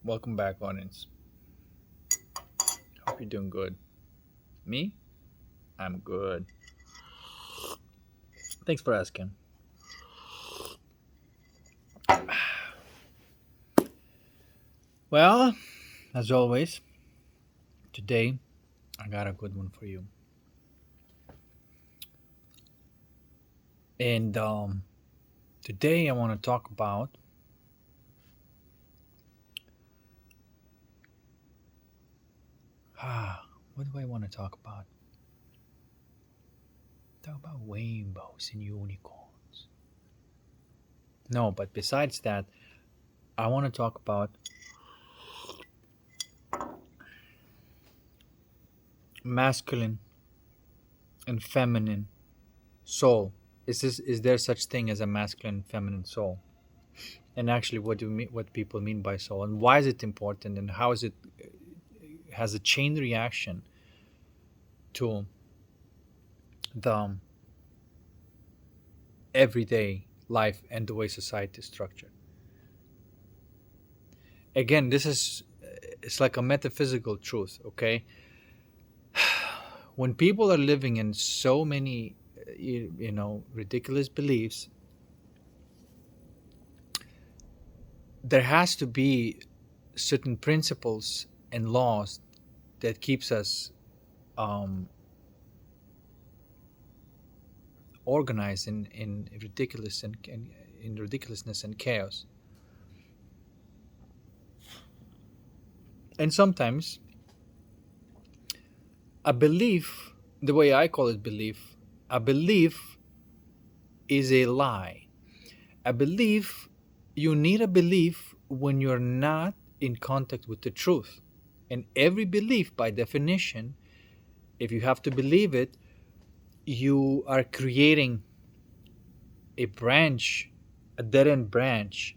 Welcome back, audience. Hope you're doing good. Me? I'm good. Thanks for asking. Well, as always, today I got a good one for you. And today I want to talk about what do I want to talk about? Talk about rainbows and unicorns. No, but besides that, I want to talk about masculine and feminine soul. Is there such thing as a masculine and feminine soul? And actually, what do we mean, what people mean by soul, and why is it important, and how is it has a chain reaction to the everyday life and the way society is structured. Again, this is it's like a metaphysical truth. Okay, when people are living in so many ridiculous beliefs, there has to be certain principles and laws that keeps us um, organized in ridiculous and in ridiculousness and chaos. And sometimes a belief, the way I call it belief, a belief is a lie. A belief, you need a belief when you're not in contact with the truth. And every belief, by definition, if you have to believe it, you are creating a branch, a dead end branch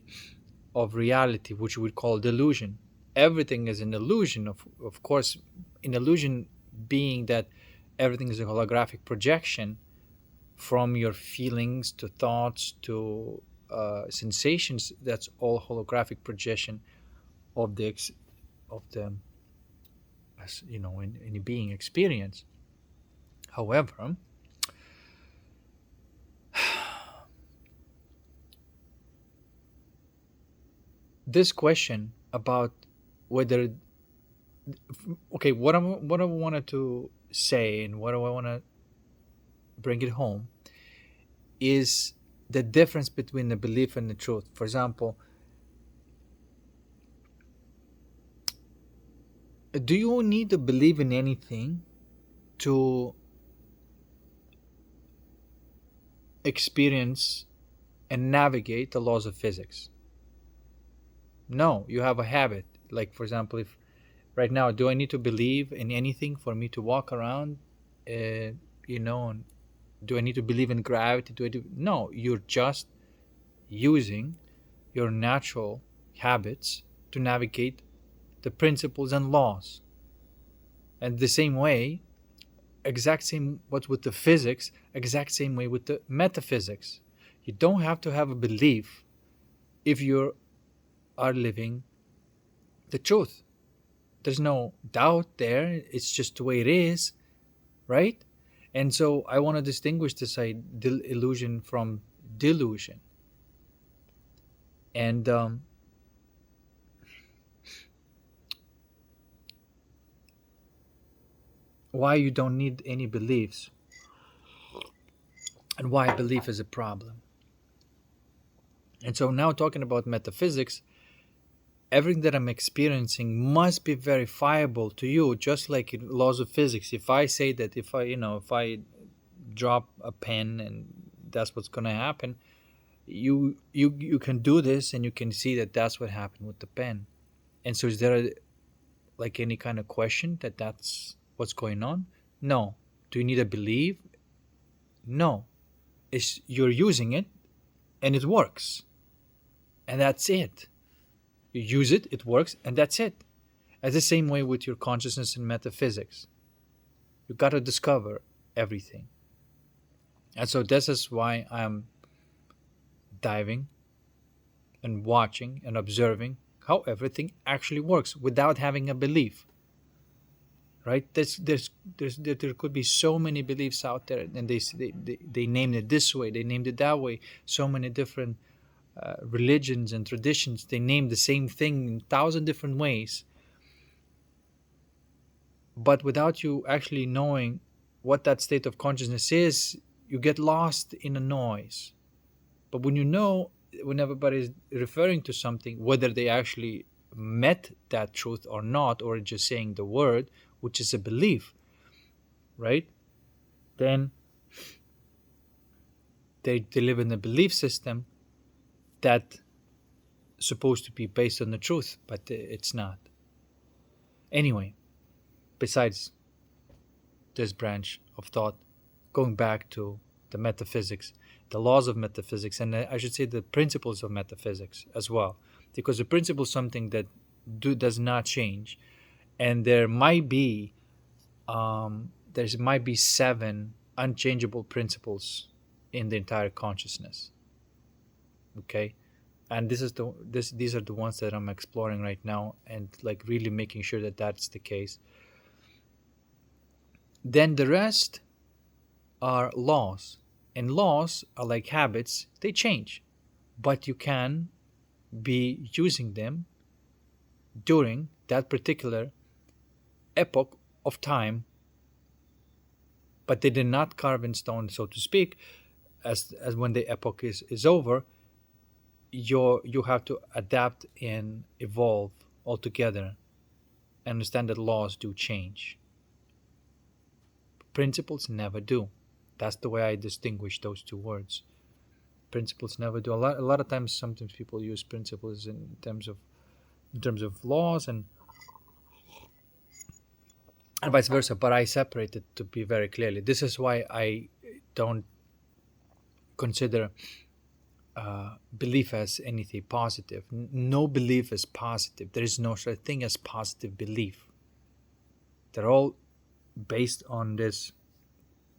of reality, which we would call delusion. Everything is an illusion, of course, an illusion being that everything is a holographic projection from your feelings to thoughts to sensations. That's all holographic projection of the in being experience. However, this question about whether okay, what I wanted to say and what do I want to bring it home is the difference between the belief and the truth. For example, do you need to believe in anything to experience and navigate the laws of physics? No, you have a habit. Like, for example, if right now, do I need to believe in anything for me to walk around? Uh, and do I need to believe in gravity? No, you're just using your natural habits to navigate the principles and laws. And the same way, exact same what's with the physics, exact same way with the metaphysics. You don't have to have a belief if you are living the truth. There's no doubt there. It's just the way it is, right? And so I want to distinguish this illusion from delusion. And why you don't need any beliefs and why belief is a problem. And so now talking about metaphysics, everything that I'm experiencing must be verifiable to you, just like in laws of physics. If I say that if I drop a pen and that's what's going to happen, you can do this and you can see that that's what happened with the pen. And so is there like any kind of question that that's what's going on? No. Do you need to believe? No. It's you're using it and it works. And that's it. You use it, it works, and that's it. It's the same way with your consciousness and metaphysics. You got to discover everything. And so this is why I'm diving and watching and observing how everything actually works without having a belief, right? There could be so many beliefs out there, and they named it this way, they named it that way. So many different religions and traditions, they name the same thing in 1,000 different ways. But without you actually knowing what that state of consciousness is, you get lost in the noise. But when you know, when everybody is referring to something, whether they actually met that truth or not, or just saying the word, which is a belief, right? Then they live in a belief system that supposed to be based on the truth, but it's not. Anyway, besides this branch of thought, going back to the metaphysics, the laws of metaphysics, and I should say the principles of metaphysics as well, because the principle is something that does not change, and there might be seven unchangeable principles in the entire consciousness. Okay, and these are the ones that I'm exploring right now, and like really making sure that that's the case. Then the rest are laws, and laws are like habits, they change, but you can be using them during that particular epoch of time, but they did not carve in stone, so to speak. As when the epoch is over, you have to adapt and evolve altogether. Understand that laws do change, principles never do. That's the way I distinguish those two words. Principles never do. A lot of times, sometimes people use principles in terms of laws and vice versa, but I separate it to be very clearly. This is why I don't consider belief as anything positive. No belief is positive. There is no such thing as positive belief. They're all based on this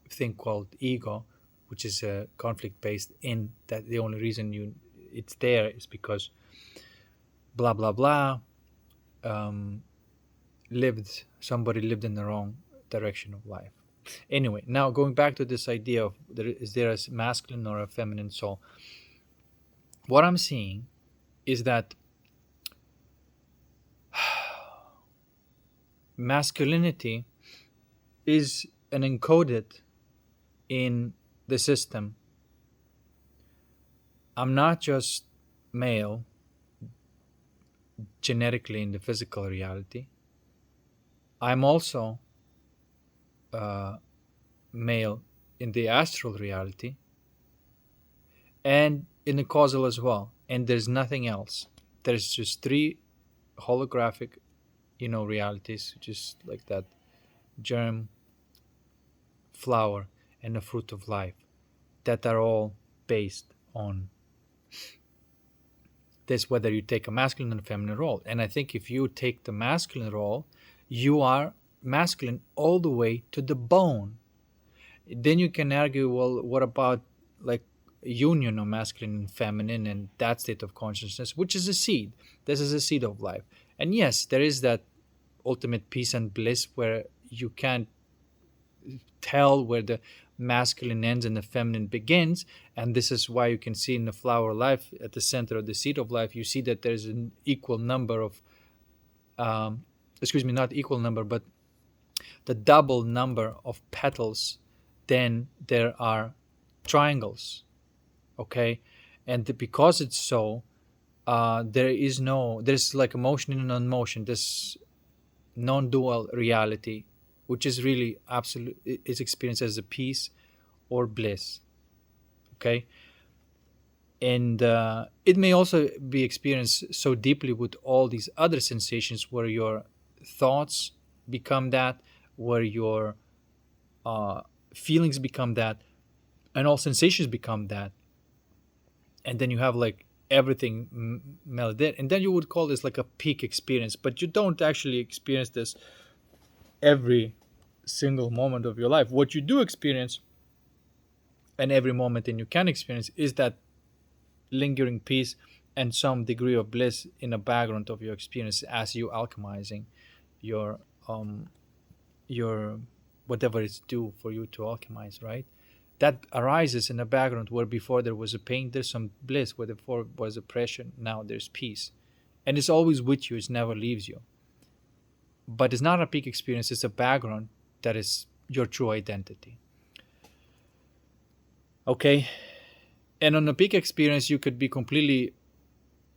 thing called ego, which is a conflict based in that the only reason it's there is because blah blah blah somebody lived in the wrong direction of life. Anyway, now going back to this idea of is there a masculine or a feminine soul, what I'm seeing is that masculinity is an encoded in the system. I'm not just male genetically in the physical reality. I'm also male in the astral reality and in the causal as well. And there's nothing else. There's just three holographic, realities, just like that germ, flower, and the fruit of life, that are all based on this, whether you take a masculine and feminine role. And I think if you take the masculine role, you are masculine all the way to the bone. Then you can argue, well, what about like union of masculine and feminine and that state of consciousness, which is a seed. This is a seed of life. And yes, there is that ultimate peace and bliss where you can't tell where the masculine ends and the feminine begins. And this is why you can see in the flower of life, at the center of the seed of life, you see that there's an equal number of not equal number, but the double number of petals then there are triangles. Okay, and because it's so, there's like a motion and non-motion, this non-dual reality, which is really absolute, is experienced as a peace or bliss. Okay, and it may also be experienced so deeply with all these other sensations where your thoughts become that, where your feelings become that, and all sensations become that, and then you have like everything melded, and then you would call this like a peak experience. But you don't actually experience this every single moment of your life. What you do experience, and every moment and you can experience, is that lingering peace and some degree of bliss in the background of your experience as you alchemizing your um your whatever it's due for you to alchemize, right? That arises in the background where before there was a pain, there's some bliss, where before was oppression, now there's peace. And it's always with you, it never leaves you. But it's not a peak experience, it's a background that is your true identity. Okay? And on a peak experience, you could be completely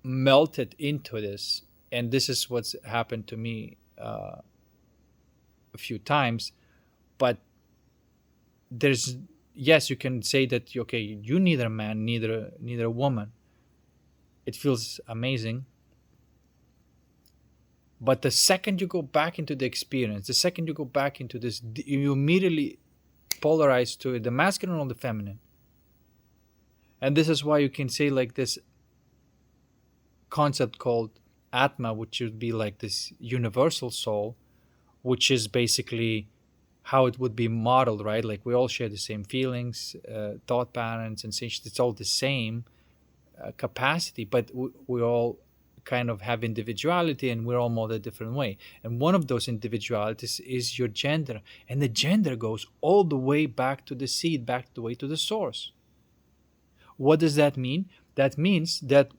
melted into this. And this is what's happened to me a few times. But there's, yes, you can say that, okay, you neither a man, neither a woman. It feels amazing. But the second you go back into the experience, the second you go back into this, you immediately polarize to the masculine or the feminine. And this is why you can say like this concept called Atma, which would be like this universal soul, which is basically how it would be modeled, right? Like we all share the same feelings, thought patterns, sensations. It's all the same capacity, but we all kind of have individuality and we're all modeled a different way. And one of those individualities is your gender. And the gender goes all the way back to the seed, back the way to the source. What does that mean? That means that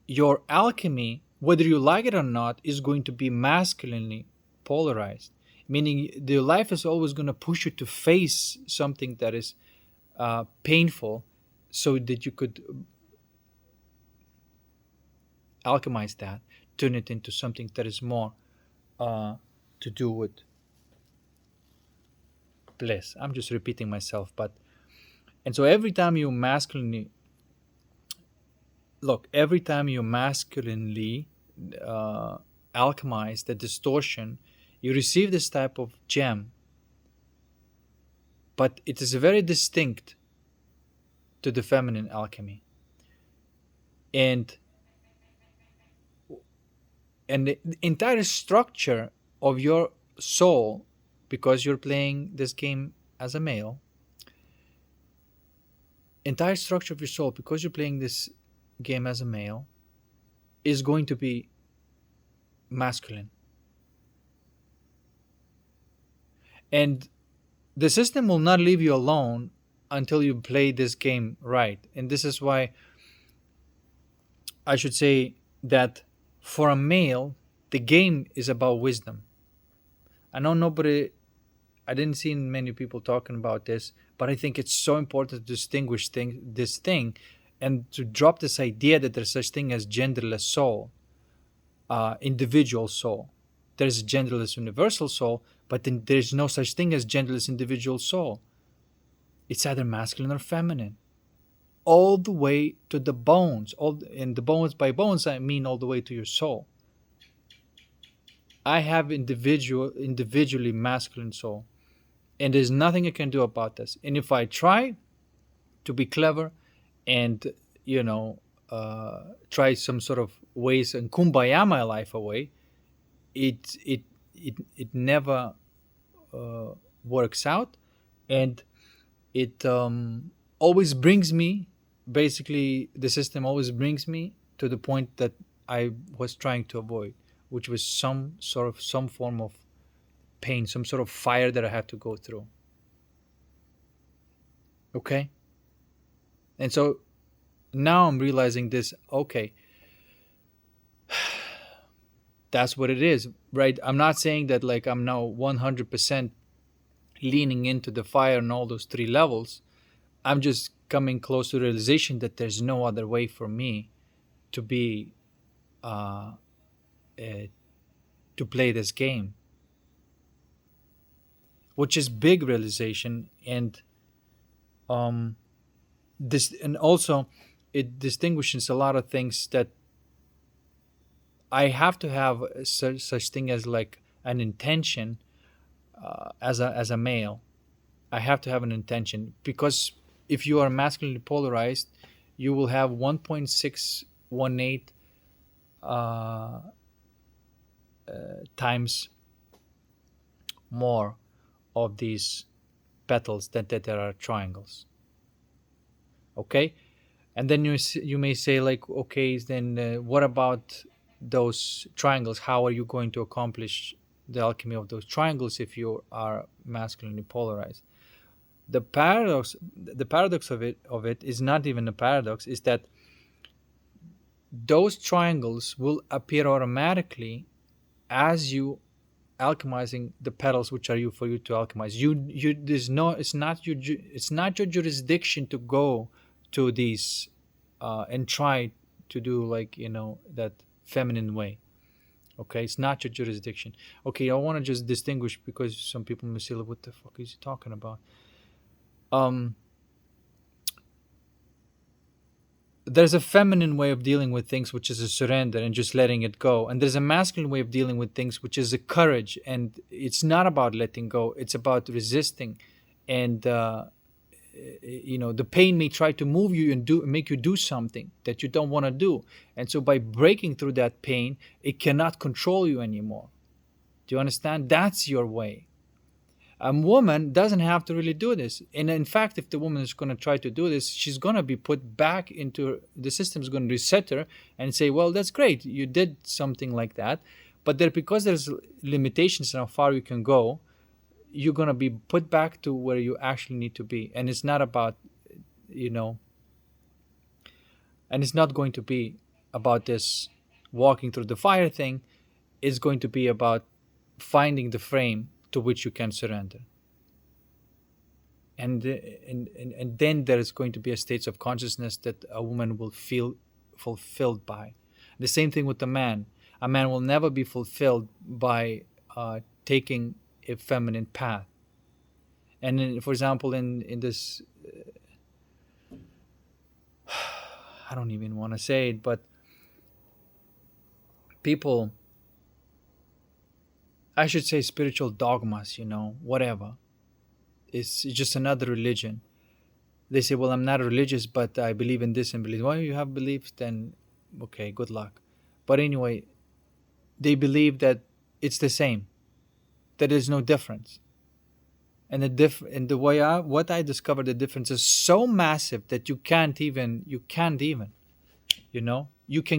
your alchemy, whether you like it or not, is going to be masculinely polarized. Meaning, the life is always going to push you to face something that is painful, so that you could alchemize that, turn it into something that is more to do with bliss. I'm just repeating myself, but and so every time you masculinely look, every time you masculinely alchemize the distortion, you receive this type of gem, but it is very distinct to the feminine alchemy. And the entire structure of your soul, because you're playing this game as a male, entire structure of your soul, because you're playing this game as a male, is going to be masculine. And the system will not leave you alone until you play this game right. And this is why I should say that for a male, the game is about wisdom. I know I didn't see many people talking about this, but I think it's so important to distinguish this thing and to drop this idea that there's such thing as genderless soul, individual soul. There's a genderless universal soul, but then there's no such thing as genderless individual soul. It's either masculine or feminine, all the way to the bones. And the bones, by bones, I mean all the way to your soul. I have individually masculine soul, and there's nothing I can do about this. And if I try to be clever and you know try some sort of ways and kumbaya my life away, it never works out, and it always brings me, basically the system always brings me to the point that I was trying to avoid, which was some form of pain, some sort of fire that I had to go through. Okay. And so now I'm realizing this, okay, that's what it is, right? I'm not saying that like I'm now 100% leaning into the fire on all those three levels. I'm just coming close to the realization that there's no other way for me to be uh, uh, to play this game, which is big realization. And this, and also it distinguishes a lot of things that I have to have such thing as like an intention as a male. I have to have an intention, because if you are masculinely polarized, you will have 1.618 uh, times more of these petals that there are triangles. Okay, And then you may say, like, okay, then what about those triangles? How are you going to accomplish the alchemy of those triangles if you are masculinely polarized? The paradox of it is not even a paradox, is that those triangles will appear automatically as you alchemizing the petals which are you for you to alchemize. You there's no it's not your jurisdiction to go to these and try to do, like, that feminine way. Okay, it's not your jurisdiction. Okay, I want to just distinguish, because some people may say, like, what the fuck is he talking about? um there's a feminine way of dealing with things, which is a surrender and just letting it go, and there's a masculine way of dealing with things, which is a courage, and it's not about letting go, it's about resisting. And the pain may try to move you and do make you do something that you don't want to do, and so by breaking through that pain, it cannot control you anymore. Do you understand? That's your way. A woman doesn't have to really do this, and in fact, if the woman is going to try to do this, she's going to be put back into the system, is going to reset her and say, well, that's great, you did something like that, but because there's limitations on how far you can go, you're going to be put back to where you actually need to be. And it's not about, you know and it's not going to be about this walking through the fire thing. It's going to be about finding the frame to which you can surrender. And then there is going to be a state of consciousness that a woman will feel fulfilled by. The same thing with the man. A man will never be fulfilled by taking a feminine path. And for example, in this, I don't even want to say it, but people, I should say, spiritual dogmas, whatever, it's just another religion. They say, well, I'm not religious, but I believe in this and believe. Well, you have beliefs, then okay, good luck. But anyway, they believe that it's the same, that there's no difference. And the way what I discovered, the difference is so massive that you can't even you can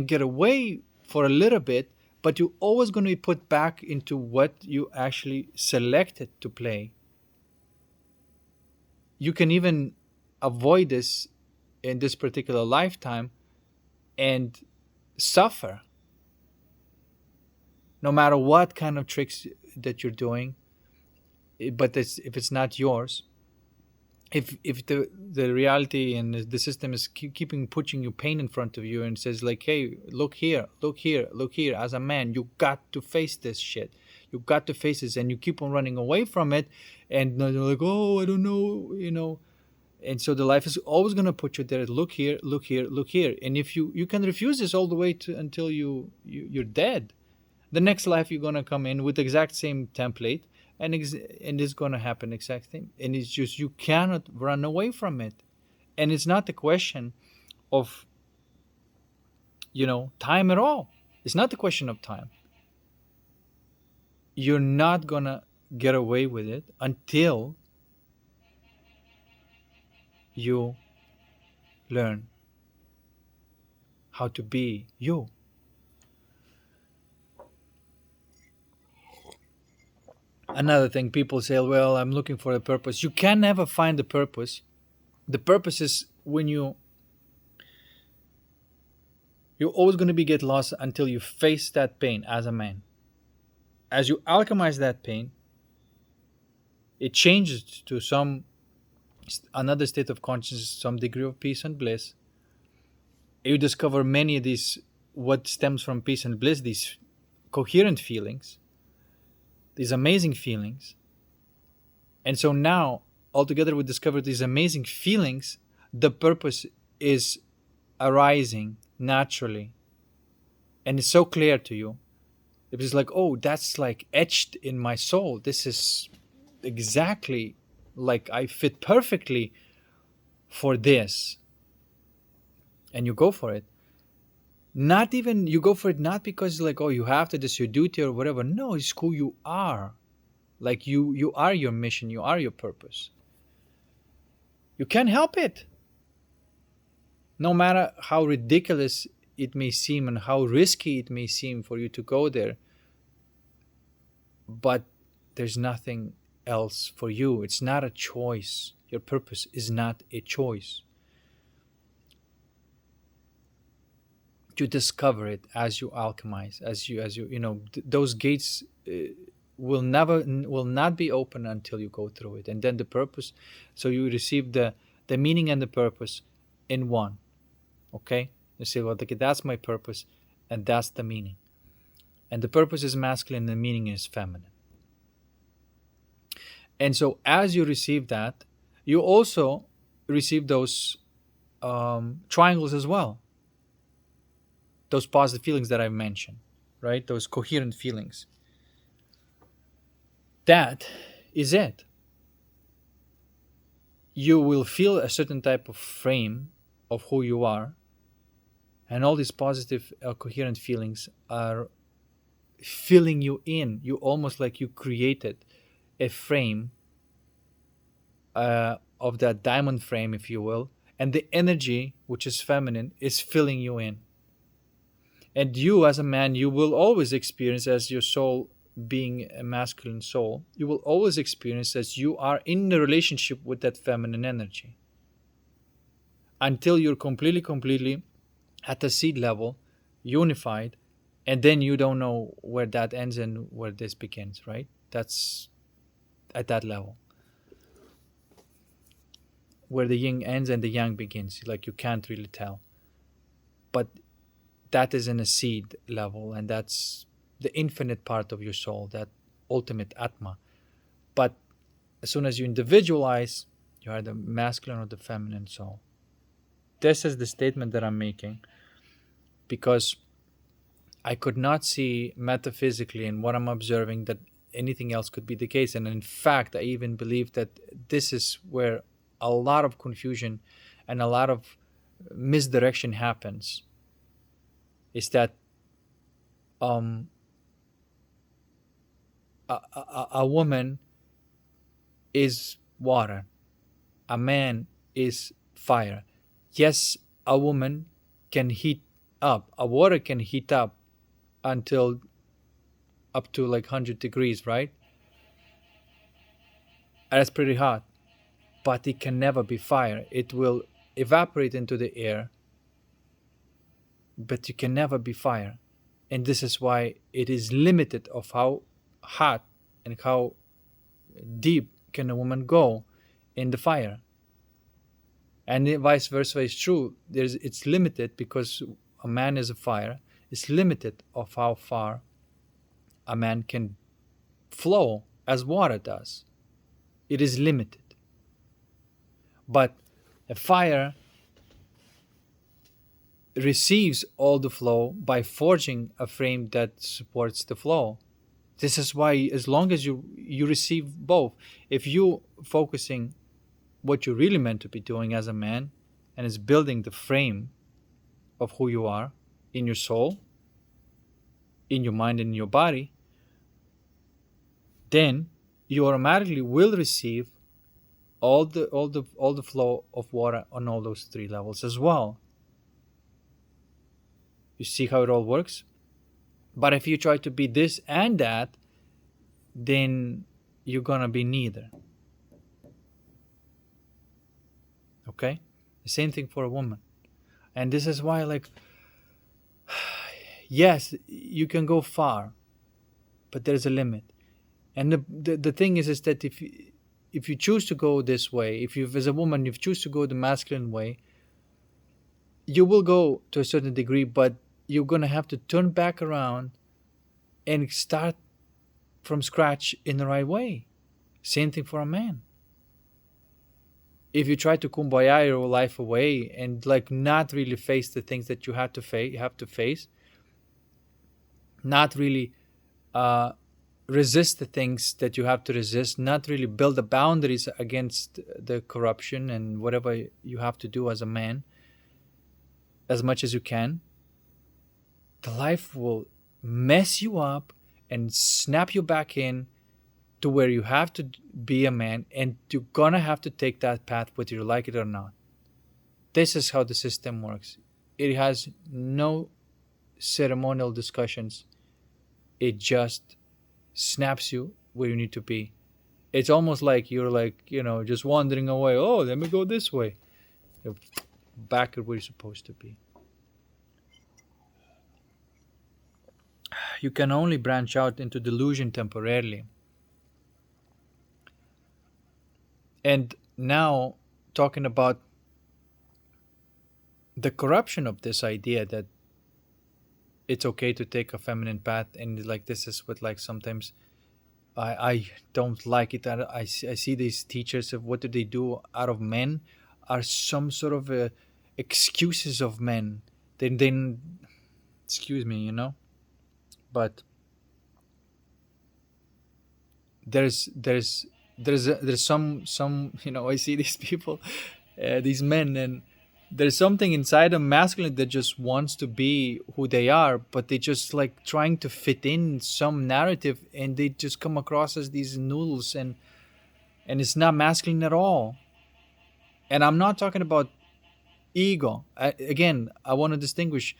get away for a little bit, but you're always going to be put back into what you actually selected to play. You can even avoid this in this particular lifetime and suffer, no matter what kind of tricks that you're doing. But if it's not yours, if the reality and the system is keeping pushing you pain in front of you and says, like, hey, look here, look here, look here, as a man you got to face this shit, you got to face this, and you keep on running away from it, and you're like, oh, I don't know. And so the life is always going to put you there. Look here, look here, look here. And if you can refuse this all the way to until you're dead, the next life you're going to come in with the exact same template, and it's going to happen exact thing. And it's just, you cannot run away from it. And it's not the question of time at all. It's not the question of time. You're not going to get away with it until you learn how to be you. Another thing, people say, well, I'm looking for a purpose. You can never find the purpose. The purpose is when you're always going to be get lost until you face that pain as a man. As you alchemize that pain, it changes to another state of consciousness, some degree of peace and bliss. You discover many of these, what stems from peace and bliss, these coherent feelings, these amazing feelings. And so now, altogether, we discover these amazing feelings. The purpose is arising naturally. And it's so clear to you. It's like, oh, that's like etched in my soul. This is exactly like I fit perfectly for this. And you go for it. Not even, you go for it not because, like, oh, you have to, this your duty or whatever. No, it's who you are. Like, you are your mission, you are your purpose. You can't help it. No matter how ridiculous it may seem and how risky it may seem for you to go there, but there's nothing else for you. It's not a choice. Your purpose is not a choice. You discover it as you alchemize, as you those gates will not be open until you go through it. And then the purpose, so you receive the meaning and the purpose in one. Okay, you say, well, okay, that's my purpose, and that's the meaning. And the purpose is masculine and the meaning is feminine. And so as you receive that, you also receive those triangles as well, those positive feelings that I've mentioned, right? Those coherent feelings. That is it. You will feel a certain type of frame of who you are, and all these positive, coherent feelings are filling you in. You almost like you created a frame of that diamond frame, if you will, and the energy, which is feminine, is filling you in. And you, as a man, you will always experience, as your soul being a masculine soul, you will always experience as you are in the relationship with that feminine energy until you're completely at the seed level, unified, and then you don't know where that ends and where this begins, right? That's at that level where the yin ends and the yang begins. Like, you can't really tell. But that is in a seed level, and that's the infinite part of your soul, that ultimate Atma. But as soon as you individualize, you are the masculine or the feminine soul. This is the statement that I'm making because I could not see metaphysically in what I'm observing that anything else could be the case. And in fact, I even believe that this is where a lot of confusion and a lot of misdirection happens, is that a woman is water, a man is fire. Yes, a woman can heat up, a water can heat up until up to like 100 degrees, right? That's pretty hot, but it can never be fire. It will evaporate into the air, but you can never be fire. And this is why it is limited of how hot and how deep can a woman go in the fire. And vice versa is true. It's limited because a man is a fire. It's limited of how far a man can flow as water does. It is limited. But a fire receives all the flow by forging a frame that supports the flow. This is why, as long as you receive both, if you focusing what you're really meant to be doing as a man, and is building the frame of who you are in your soul, in your mind, and in your body, then you automatically will receive all the flow of water on all those three levels as well. You see how it all works? But if you try to be this and that, then you're gonna be neither. Okay? The same thing for a woman. And this is why, like, yes, you can go far, but there's a limit. And the thing is that if you choose to go this way, if you, as a woman, you choose to go the masculine way, you will go to a certain degree, but you're gonna have to turn back around and start from scratch in the right way. Same thing for a man. If you try to kumbaya your life away and like not really face the things that you have to face, not really resist the things that you have to resist, not really build the boundaries against the corruption and whatever you have to do as a man, as much as you can, the life will mess you up and snap you back in to where you have to be a man, and you're gonna have to take that path whether you like it or not. This is how the system works. It has no ceremonial discussions. It just snaps you where you need to be. It's almost like you're like, just wandering away. Oh, let me go this way. You're back at where you're supposed to be. You can only branch out into delusion temporarily. And now, talking about the corruption of this idea that it's okay to take a feminine path, and like this is what, like, sometimes I don't like it. I see these teachers of what do they do out of men are some sort of excuses of men. Then excuse me, but there's some I see these people, these men, and there's something inside them masculine that just wants to be who they are, but they just like trying to fit in some narrative, and they just come across as these noodles, and it's not masculine at all. And I'm not talking about ego. Again, I want to distinguish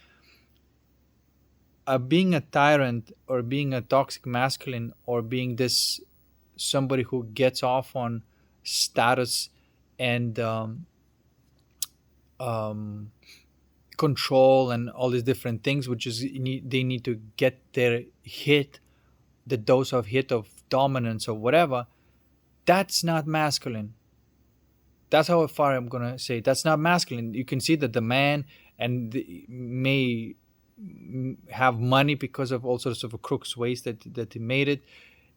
being a tyrant or being a toxic masculine or being this somebody who gets off on status and um, control and all these different things, which is they need to get their hit, the dose of hit of dominance or whatever. That's not masculine. That's how far I'm gonna say that's not masculine. You can see that the man may have money because of all sorts of crooks ways that he made it.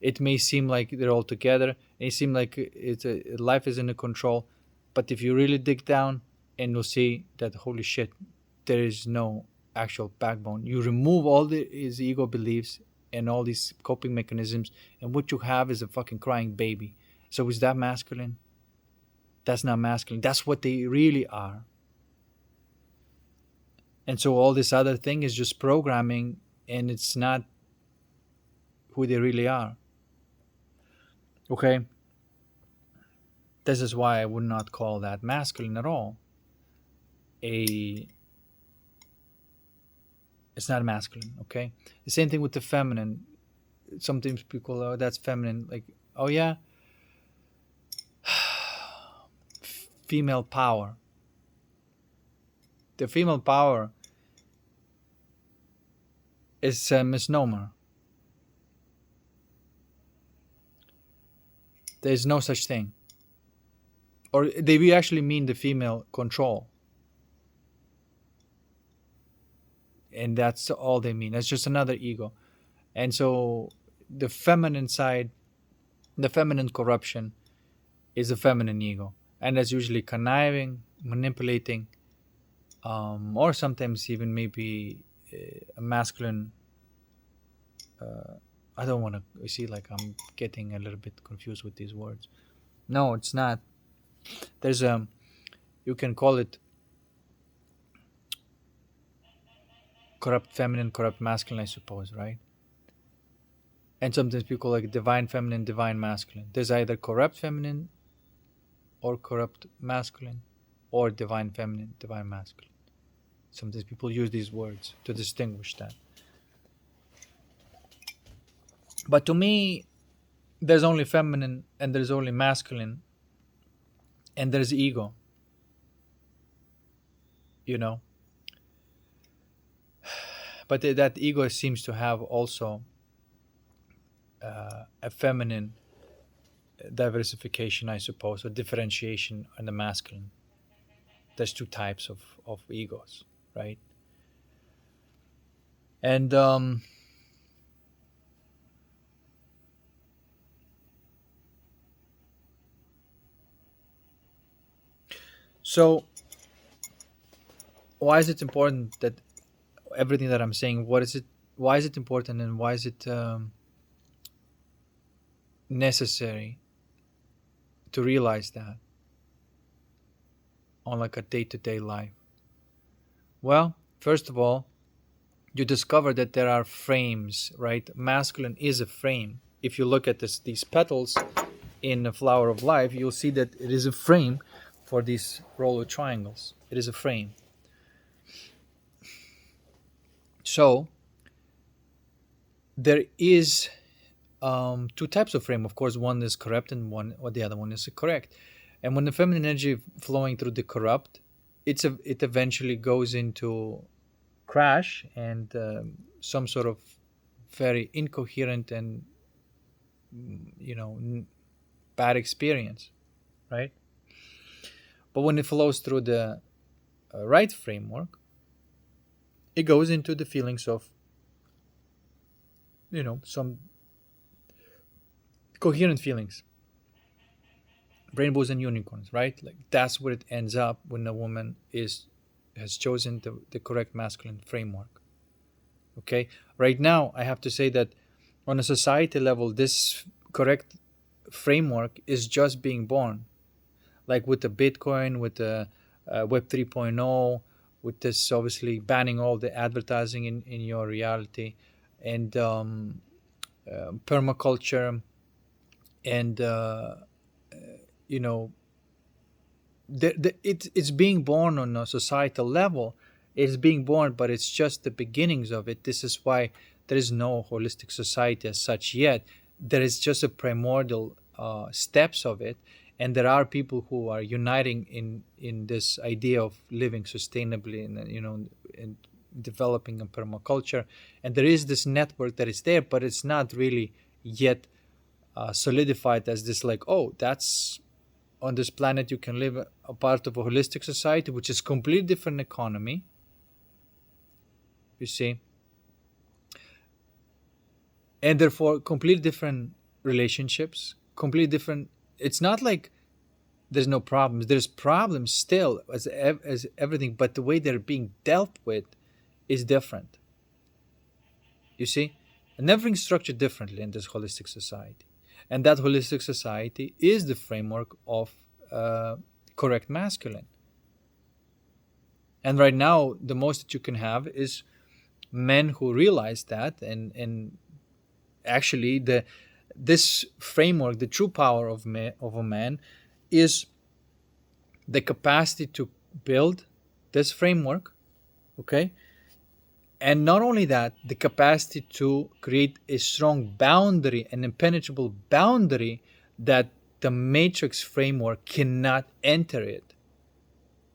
It may seem like they're all together. It seems like life is in control, but if you really dig down, and you'll see that holy shit, there is no actual backbone. You remove all his ego beliefs and all these coping mechanisms, and what you have is a fucking crying baby. So is that masculine? That's not masculine. That's what they really are. And so all this other thing is just programming, and it's not who they really are. Okay? This is why I would not call that masculine at all. It's not masculine, okay? The same thing with the feminine. Sometimes people, oh, that's feminine. Like, oh yeah, female power. The female power is a misnomer. There is no such thing. Or they actually mean the female control. And that's all they mean. That's just another ego. And so the feminine side, the feminine corruption is the feminine ego. And that's usually conniving, manipulating, or sometimes even maybe a masculine. I don't want to see, like, I'm getting a little bit confused with these words. No, it's not. There's you can call it corrupt feminine, corrupt masculine, I suppose, right? And sometimes people like divine feminine, divine masculine. There's either corrupt feminine or corrupt masculine, or divine feminine, divine masculine. Sometimes people use these words to distinguish that. But to me, there's only feminine and there's only masculine, and there's ego. You know? But that ego seems to have also a feminine diversification, I suppose, or differentiation in the masculine. There's two types of egos, right? And so why is it important that everything that I'm saying, what is it, why is it important, and why is it necessary to realize that on like a day-to-day life? Well, first of all, you discover that there are frames, right? Masculine is a frame. If you look at these petals in the flower of life, you'll see that it is a frame for these roller triangles. It is a frame. So there is two types of frame. Of course, one is corrupt and one, or the other one is correct. And when the feminine energy flowing through the corrupt, it eventually goes into crash and some sort of very incoherent and bad experience, right? But when it flows through the right framework, it goes into the feelings of some coherent feelings, rainbows and unicorns, right? Like that's where it ends up when a woman is has chosen the correct masculine framework. Okay, right now I have to say that on a society level, this correct framework is just being born, like with the Bitcoin, with the Web 3.0, with this obviously banning all the advertising in your reality, and permaculture, and you know it's being born on a societal level. It's being born, but it's just the beginnings of it. This is why there is no holistic society as such yet. There is just a primordial steps of it, and there are people who are uniting in this idea of living sustainably and and developing a permaculture. And there is this network that is there, but it's not really yet solidified as this, like, oh, that's on this planet you can live a part of a holistic society, which is completely different economy, you see, and therefore completely different relationships, completely different. It's not like there's no problems. There's problems still as everything, but the way they're being dealt with is different, you see, and everything's structured differently in this holistic society. And that holistic society is the framework of uh, correct masculine. And right now, the most that you can have is men who realize that, and actually the this framework, the true power of a man, is the capacity to build this framework, okay, and not only that, the capacity to create a strong boundary, an impenetrable boundary that the matrix framework cannot enter it,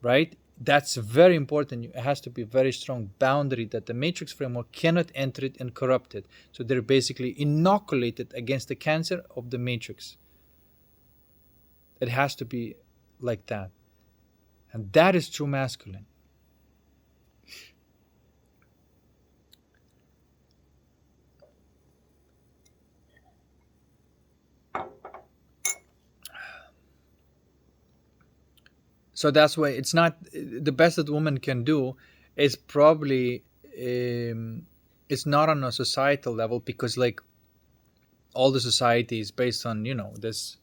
right? That's very important. It has to be a very strong boundary that the matrix framework cannot enter it and corrupt it. So they're basically inoculated against the cancer of the matrix. It has to be like that. And that is true masculine. So that's why it's not the best that woman can do is probably it's not on a societal level, because like all the society is based on this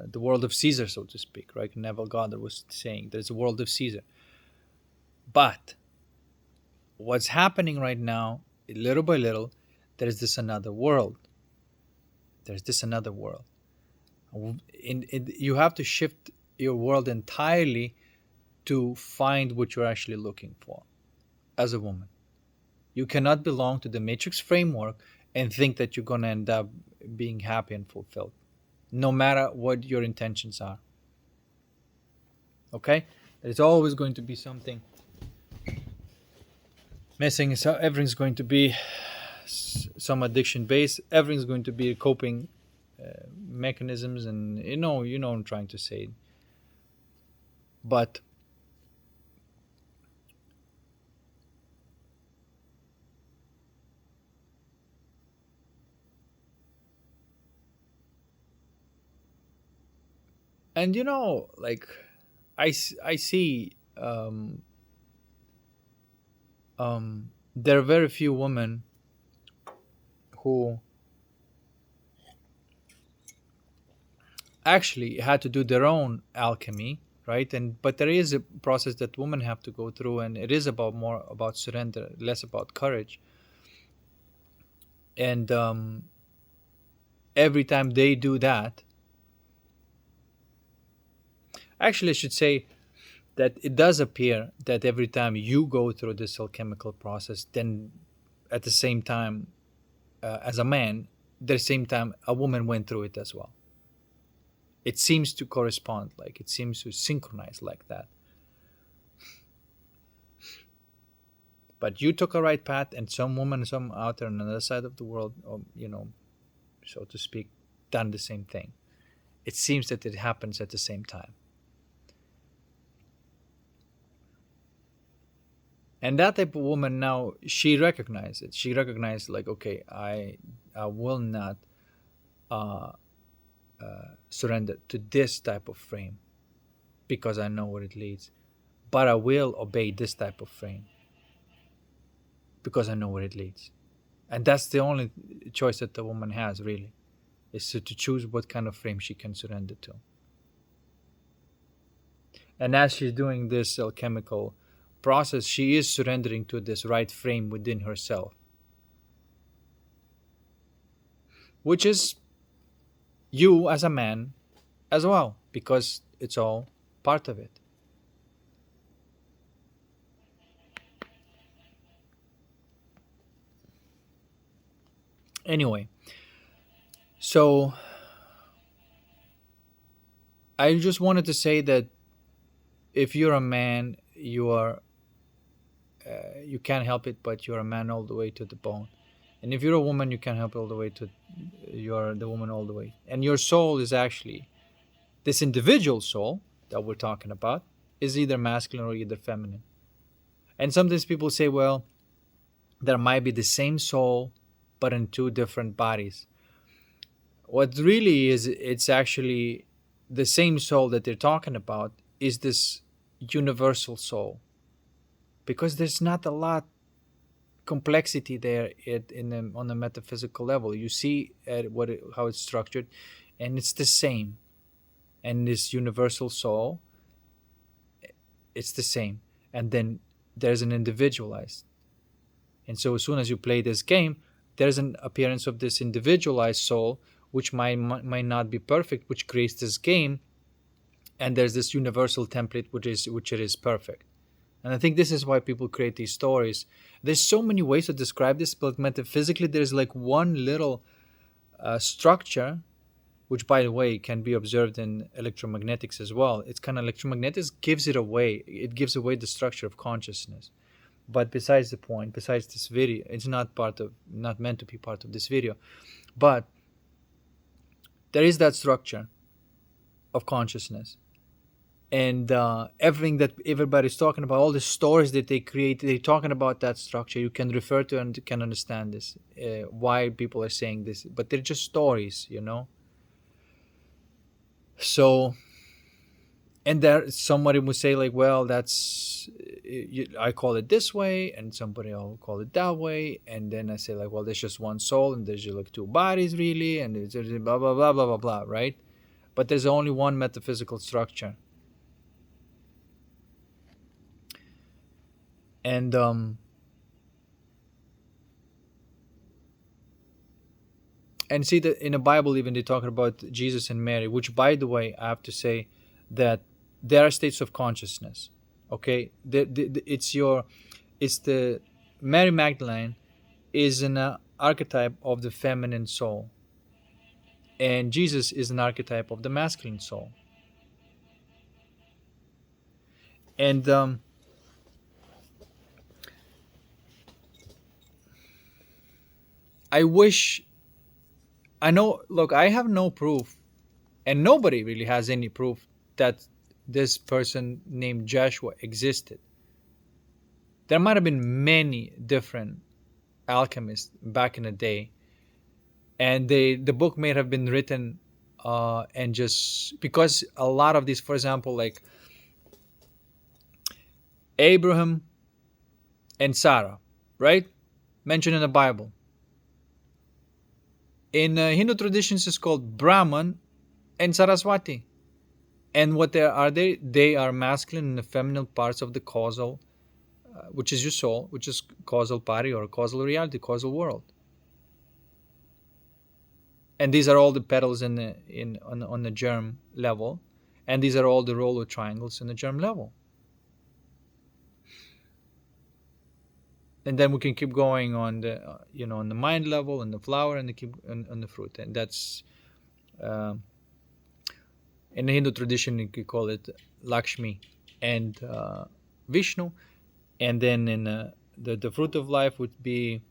the world of Caesar, so to speak, right? Neville Goddard was saying there's a world of Caesar. But what's happening right now, little by little, there's this another world. There's this another world. You have to shift your world entirely to find what you're actually looking for as a woman. You cannot belong to the matrix framework and think that you're going to end up being happy and fulfilled, no matter what your intentions are. Okay? There's always going to be something missing. So everything's going to be some addiction based. Everything's going to be coping mechanisms, and what I'm trying to say. But and like I see there are very few women who actually had to do their own alchemy, right? And but there is a process that women have to go through, and it is about more about surrender, less about courage. And every time they do that, actually I should say that it does appear that every time you go through this alchemical process, then at the same time, as a man, at the same time a woman went through it as well. It seems to correspond, like it seems to synchronize like that. But you took a right path, and some woman, some out there on the other side of the world, or, so to speak, done the same thing. It seems that it happens at the same time. And that type of woman now, she recognized it. She recognized, like, okay, I will not uh, surrender to this type of frame because I know where it leads. But I will obey this type of frame because I know where it leads. And that's the only choice that the woman has, really, is to choose what kind of frame she can surrender to. And as she's doing this alchemical process, she is surrendering to this right frame within herself, which is you as a man as well, because it's all part of it. Anyway, so I just wanted to say that if you're a man, you can't help it, but you're a man all the way to the bone. And if you're a woman, you can't help it all the way to you're the woman all the way. And your soul is actually this individual soul that we're talking about is either masculine or either feminine. And sometimes people say, well, there might be the same soul, but in two different bodies. What really is, it's actually the same soul that they're talking about is this universal soul, because there's not a lot complexity there on the metaphysical level. You see how it's structured, and it's the same. And this universal soul, it's the same. And then there's an individualized. And so as soon as you play this game, there's an appearance of this individualized soul, which might not be perfect, which creates this game. And there's this universal template, which it is perfect. And I think this is why people create these stories. There's so many ways to describe this, but metaphysically, there's like one little structure, which, by the way, can be observed in electromagnetics as well. It's kind of electromagnetics gives it away. It gives away the structure of consciousness. But besides the point, besides this video, it's not meant to be part of this video. But there is that structure of consciousness. And everything that everybody's talking about, all the stories that they create, they're talking about that structure. You can refer to and can understand this, why people are saying this. But they're just stories, So, and there somebody would say like, well, that's I call it this way, and somebody else will call it that way, and then I say like, well, there's just one soul, and there's just like two bodies, really, and there's blah blah blah blah blah blah, right? But there's only one metaphysical structure. And see that in the Bible, even they talk about Jesus and Mary, which, by the way, I have to say that there are states of consciousness. Okay, it's the Mary Magdalene is an archetype of the feminine soul, and Jesus is an archetype of the masculine soul. And I know, look, I have no proof, and nobody really has any proof that this person named Joshua existed. There might have been many different alchemists back in the day, and the book may have been written and just because a lot of these, for example, like Abraham and Sarah, right, mentioned in the Bible. In Hindu traditions, it's called Brahman and Saraswati. And what they are masculine and feminine parts of the causal, which is your soul, which is causal body or causal reality, causal world. And these are all the petals on the germ level, and these are all the roller triangles in the germ level. and then we can keep going on the on the mind level, and the flower, and the keep on the fruit. And that's uh, in the Hindu tradition you could call it Lakshmi and Vishnu. And then in the fruit of life would be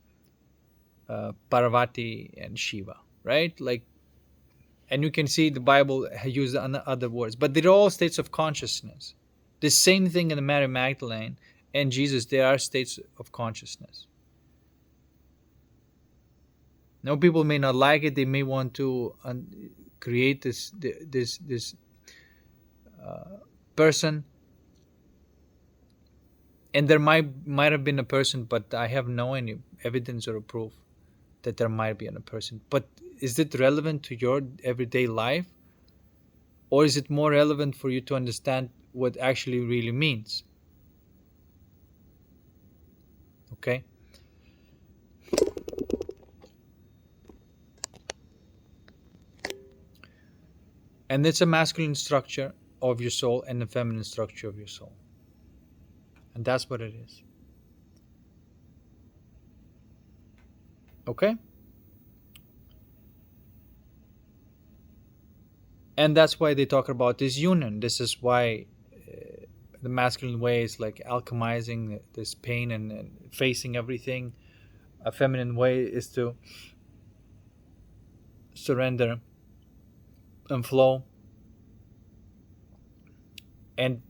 Parvati and Shiva, right? Like, and you can see the Bible use other words, but they're all states of consciousness. The same thing in the Mary Magdalene and Jesus, they are states of consciousness. Now, people may not like it; they may want to create this person, and there might have been a person, but I have no any evidence or proof that there might be a person. But is it relevant to your everyday life, or is it more relevant for you to understand what actually really means? Okay. And it's a masculine structure of your soul and a feminine structure of your soul, and that's what it is. Okay. And that's why they talk about this union. This is why the masculine way is like alchemizing this pain and facing everything. A feminine way is to surrender and flow. And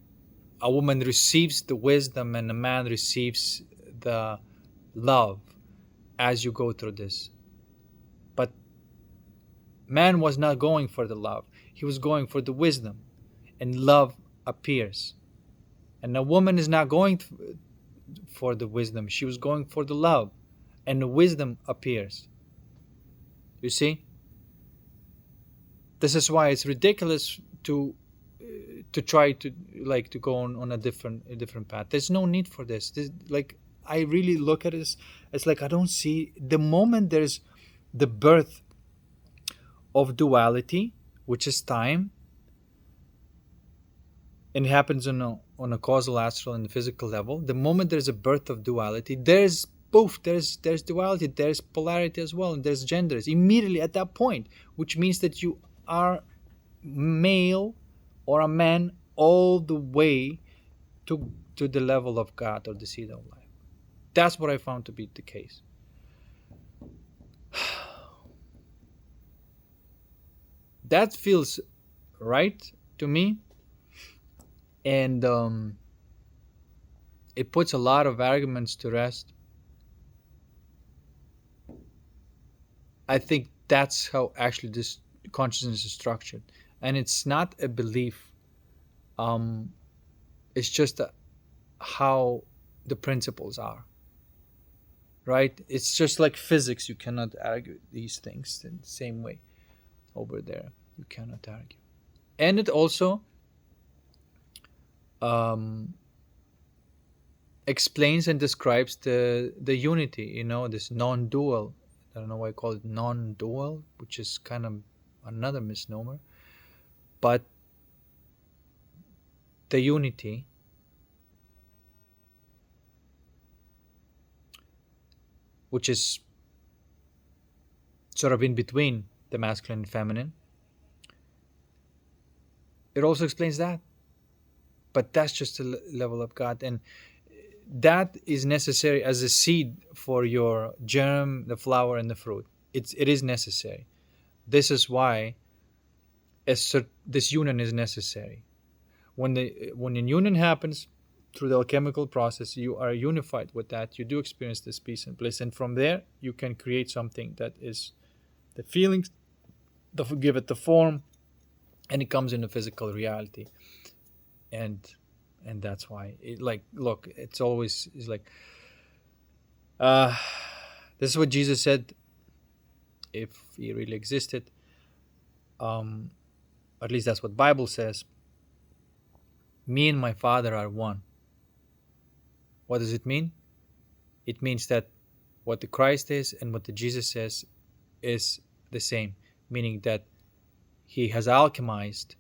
a woman receives the wisdom, and a man receives the love as you go through this. But man was not going for the love, he was going for the wisdom, and love appears. And a woman is not going for the wisdom, she was going for the love, and the wisdom appears. You see, this is why it's ridiculous to try to like to go on a different path. There's no need for this, like, I really look at it as like, I don't see the moment there's the birth of duality, which is time, and it happens on a causal, astral, and physical level. The moment there's a birth of duality, there's both. There's duality, there's polarity as well, and there's genders immediately at that point, which means that you are male or a man all the way to the level of God or the seed of life. That's what I found to be the case. That feels right to me, and it puts a lot of arguments to rest. I think that's how actually this consciousness is structured, and it's not a belief. It's just how the principles are. Right? It's just like physics. You cannot argue these things in the same way over there. You cannot argue. And it also explains and describes the unity, this non-dual. I don't know why I call it non-dual, which is kind of another misnomer. But the unity which is sort of in between the masculine and feminine, it also explains that. But that's just a level of God, and that is necessary as a seed for your germ, the flower, and the fruit. It is necessary. This is why this union is necessary. When a union happens through the alchemical process, you are unified with that. You do experience this peace and bliss, and from there you can create something that is the feelings, give it the form, and it comes in a physical reality. And that's why look, it's like this is what Jesus said, if he really existed. At least that's what Bible says. Me and my Father are one. What does it mean? It means that what the Christ is and what the Jesus says is the same, meaning that he has alchemized,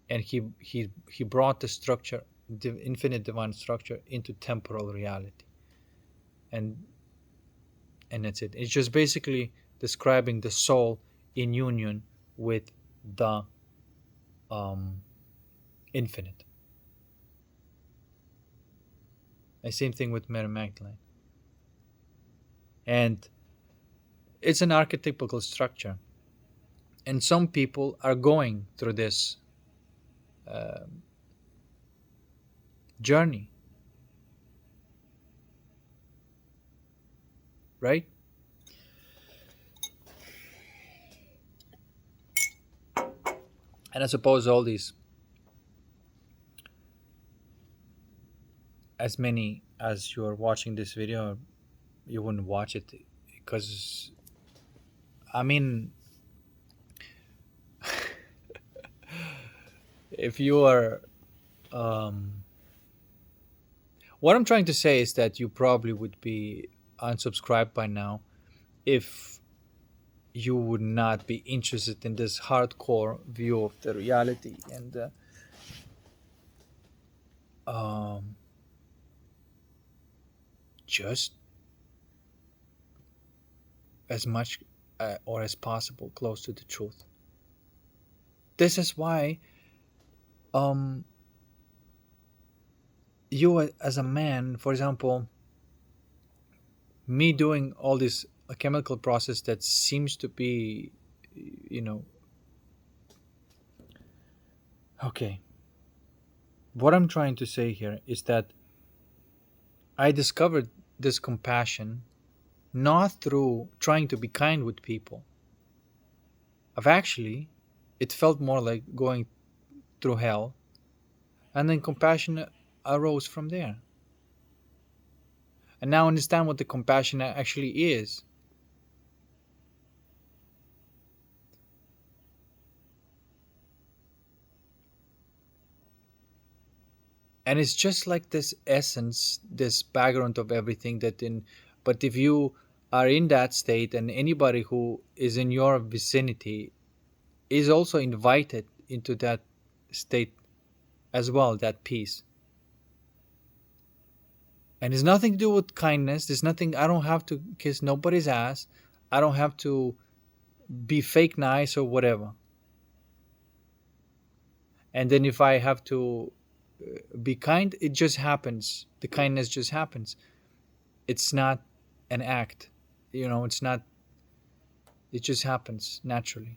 and he brought the structure, the infinite divine structure, into temporal reality. and that's it. It's just basically describing the soul in union with the um, infinite. And same thing with Mary Magdalene. And it's an archetypical structure. And some people are going through this uh, journey, right? And I suppose all these, as many as you're watching this video, you wouldn't watch it because, I mean, if you are, um, what I'm trying to say is that you probably would be unsubscribed by now if you would not be interested in this hardcore view of the reality and um, just as much or as possible close to the truth. This is why um, you as a man, for example, me doing all this a chemical process that seems to be, you know, okay. What I'm trying to say here is that I discovered this compassion not through trying to be kind with people. I've actually, it felt more like going through hell, and then compassion arose from there. And now I understand what the compassion actually is. And it's just like this essence, this background of everything that in, but if you are in that state and anybody who is in your vicinity is also invited into that state as well, that peace. And it's nothing to do with kindness. There's nothing, I don't have to kiss nobody's ass. I don't have to be fake nice or whatever. And then if I have to be kind, it just happens. The kindness just happens. It's not an act. It's not, it just happens naturally.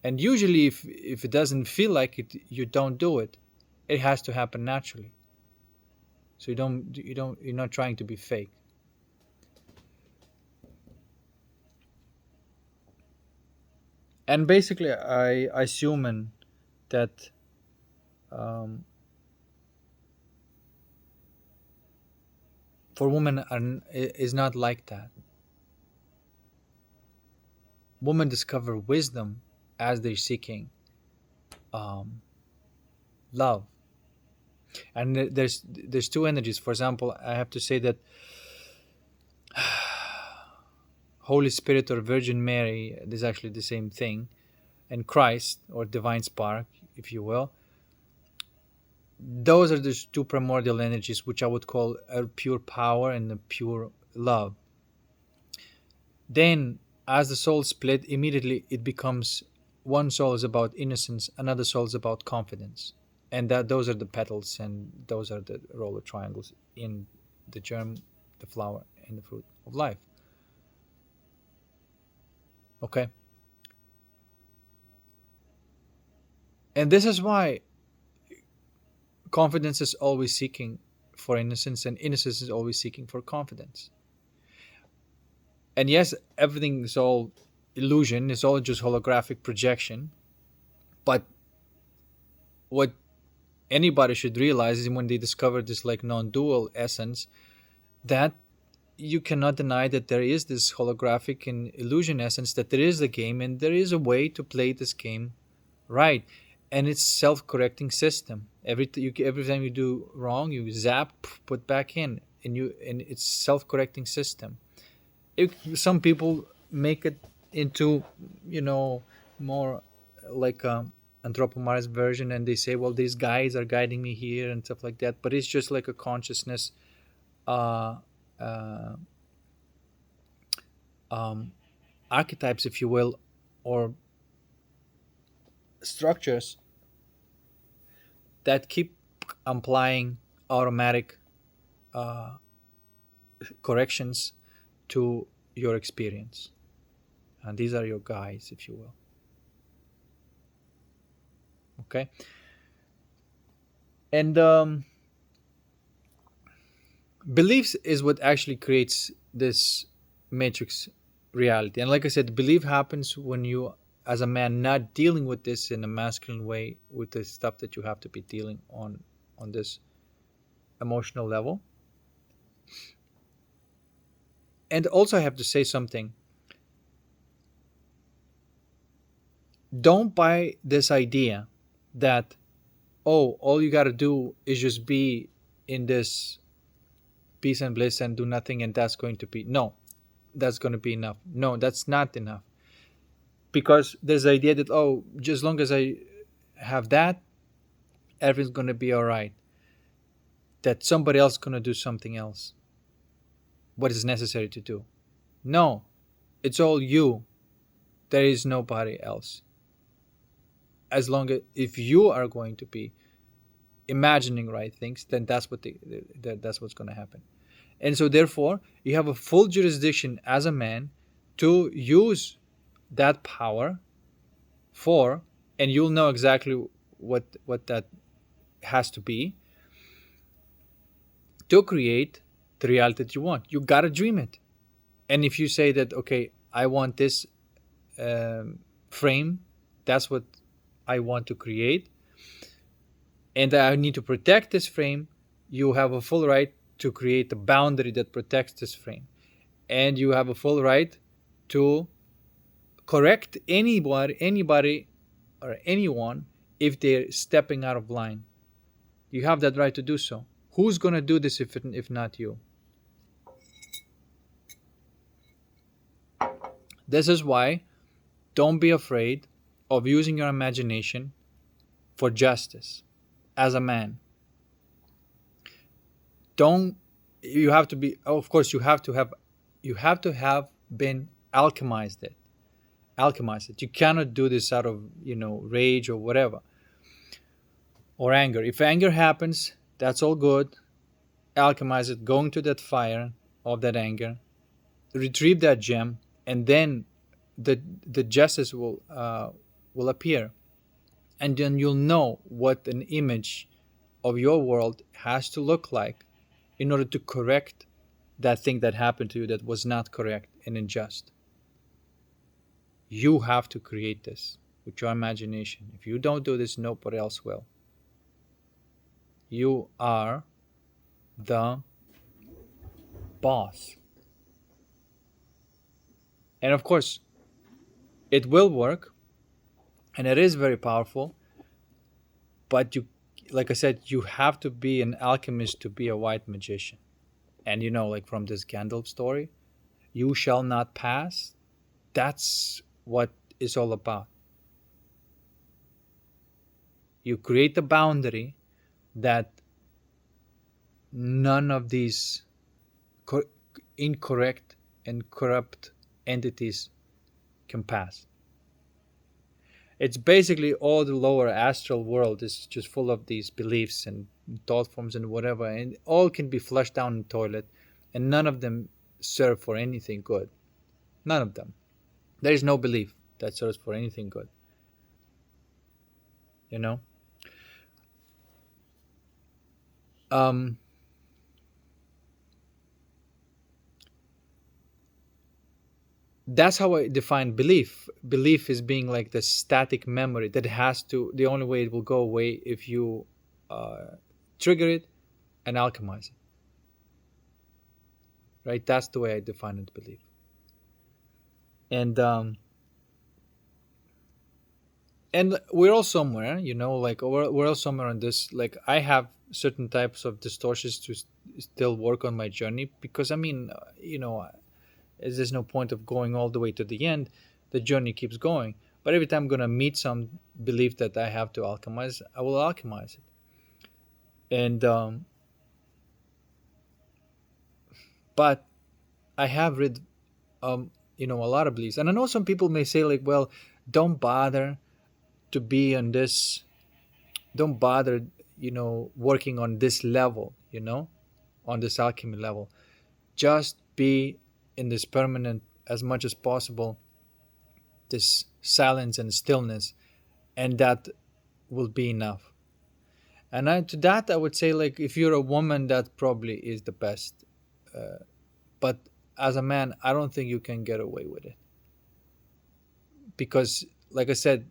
And usually if it doesn't feel like it, you don't do it. It has to happen naturally. So you're not trying to be fake. And basically I assume that um, for women is not like that. Women discover wisdom as they're seeking um, love. And there's two energies. For example, I have to say that Holy Spirit or Virgin Mary is actually the same thing, and Christ or divine spark, if you will. Those are the two primordial energies, which I would call a pure power and a pure love. Then, as the soul split, immediately it becomes one soul is about innocence, another soul is about confidence, and that those are the petals, and those are the roller triangles in the germ, the flower, and the fruit of life. Okay, and this is why confidence is always seeking for innocence, and innocence is always seeking for confidence. And yes, everything is all illusion, it's all just holographic projection. But what anybody should realize is when they discover this like non-dual essence, that you cannot deny that there is this holographic and illusion essence, that there is a game and there is a way to play this game right. And it's self-correcting system. Every time you do wrong, you zap, put back in, and it's self-correcting system. Some people make it into, you know more like a anthropomorphic version, and they say, well, these guys are guiding me here and stuff like that, but it's just like a consciousness uh, uh, um, archetypes, if you will, or structures that keep applying automatic corrections to your experience. And these are your guides, if you will. Okay. And beliefs is what actually creates this matrix reality. And like I said, belief happens when you, as a man, not dealing with this in a masculine way, with the stuff that you have to be dealing on this emotional level. And also, I have to say something. Don't buy this idea that, oh, all you got to do is just be in this peace and bliss and do nothing, and that's going to be, no, that's going to be enough. No, that's not enough. Because there's the idea that, oh, just as long as I have that, everything's going to be all right. That somebody else is going to do something else. What is necessary to do? No, it's all you. There is nobody else. As long as if you are going to be imagining right things, then that's what's going to happen. And so therefore, you have a full jurisdiction as a man to use that power for, and you'll know exactly what that has to be to create the reality that you want. You gotta dream it. And if you say that, okay, I want this frame, that's what I want to create, and I need to protect this frame, you have a full right to create a boundary that protects this frame. And you have a full right to correct anybody or anyone if they're stepping out of line. You have that right to do so. Who's going to do this if not you? This is why don't be afraid of using your imagination for justice as a man. Don't you have to be, of course you have to have been alchemized it. You cannot do this out of, rage or whatever, or anger. If anger happens, that's all good. Alchemize it, go into that fire of that anger, retrieve that gem, and then the justice will appear, and then you'll know what an image of your world has to look like in order to correct that thing that happened to you that was not correct and unjust. You have to create this with your imagination. If you don't do this, nobody else will. You are the boss. And of course, it will work and it is very powerful, but like I said, you have to be an alchemist to be a white magician. And like from this Gandalf story, you shall not pass. That's what it's all about. You create a boundary that none of these incorrect and corrupt entities can pass. It's basically all the lower astral world is just full of these beliefs and thought forms and whatever, and all can be flushed down the toilet, and none of them serve for anything good. None of them. There is no belief that serves for anything good. You know? Um, that's how I define belief. Belief is being like the static memory that has to, the only way it will go away if you trigger it and alchemize it. Right? That's the way I define it, belief. And we're all somewhere, like we're all somewhere on this. Like I have certain types of distortions to still work on my journey, because I mean, there's no point of going all the way to the end. The journey keeps going, but every time I'm going to meet some belief that I have to alchemize, I will alchemize it. And But I have read, a lot of beliefs, and I know some people may say like, well, don't bother to be on this, don't bother, working on this level, on this alchemy level. Just be in this permanent, as much as possible, this silence and stillness, and that will be enough. And to that, I would say, like, if you're a woman, that probably is the best. But as a man, I don't think you can get away with it because, like I said,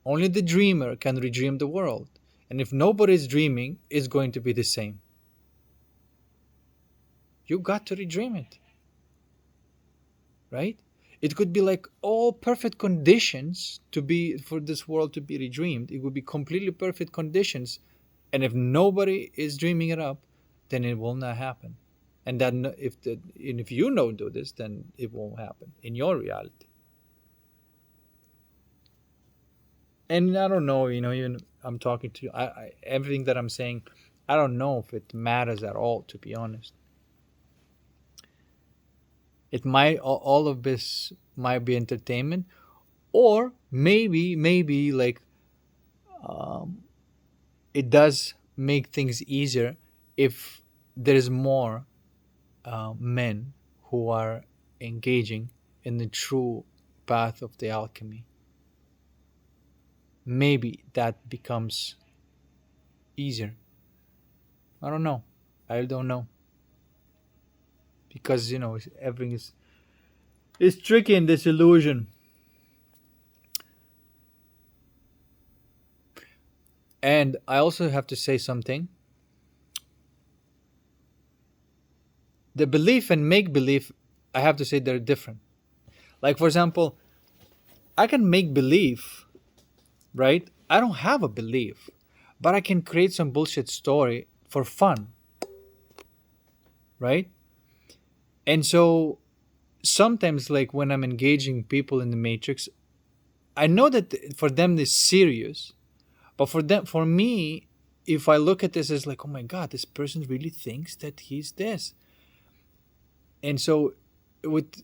only the dreamer can redream the world. And if nobody's dreaming, it's going to be the same. You got to redream it, right? It could be like all perfect conditions to be for this world to be redreamed. It would be completely perfect conditions, and if nobody is dreaming it up, then it will not happen. And then if you don't do this, then it won't happen in your reality. And I don't know, even I'm talking to you, everything that I'm saying, I don't know if it matters at all, to be honest. It might, all of this might be entertainment, or maybe like, um, it does make things easier if there's more men who are engaging in the true path of the alchemy. Maybe that becomes easier. I don't know. I don't know, because everything is tricky in this illusion. And I also have to say something. The belief and make believe, I have to say they're different. Like, for example, I can make believe, right? I don't have a belief, but I can create some bullshit story for fun, right? And so sometimes, like when I'm engaging people in the matrix, I know that for them it's serious, but for me, if I look at this as like, oh my god, this person really thinks that he's this. And so with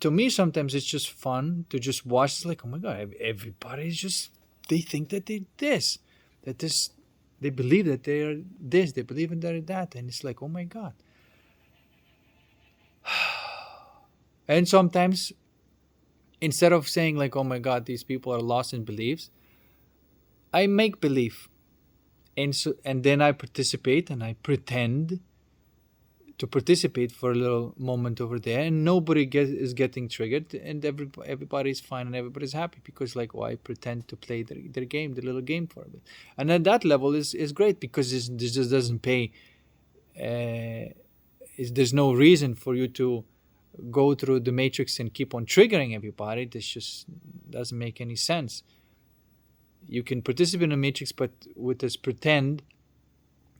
to me, sometimes it's just fun to just watch. It's like, oh my god, everybody's just, they think that they this, that this, they believe that they are this, they believe in they're that, and it's like, oh my god. And sometimes, instead of saying like, oh my god, these people are lost in beliefs, I make believe, and then I participate and I pretend to participate for a little moment over there, and nobody is getting triggered, and everybody's fine and everybody's happy, because like, why pretend to play their game, the little game for a bit. And at that level is great, because this just doesn't pay. There's no reason for you to go through the matrix and keep on triggering everybody. This just doesn't make any sense. You can participate in the matrix, but with this pretend,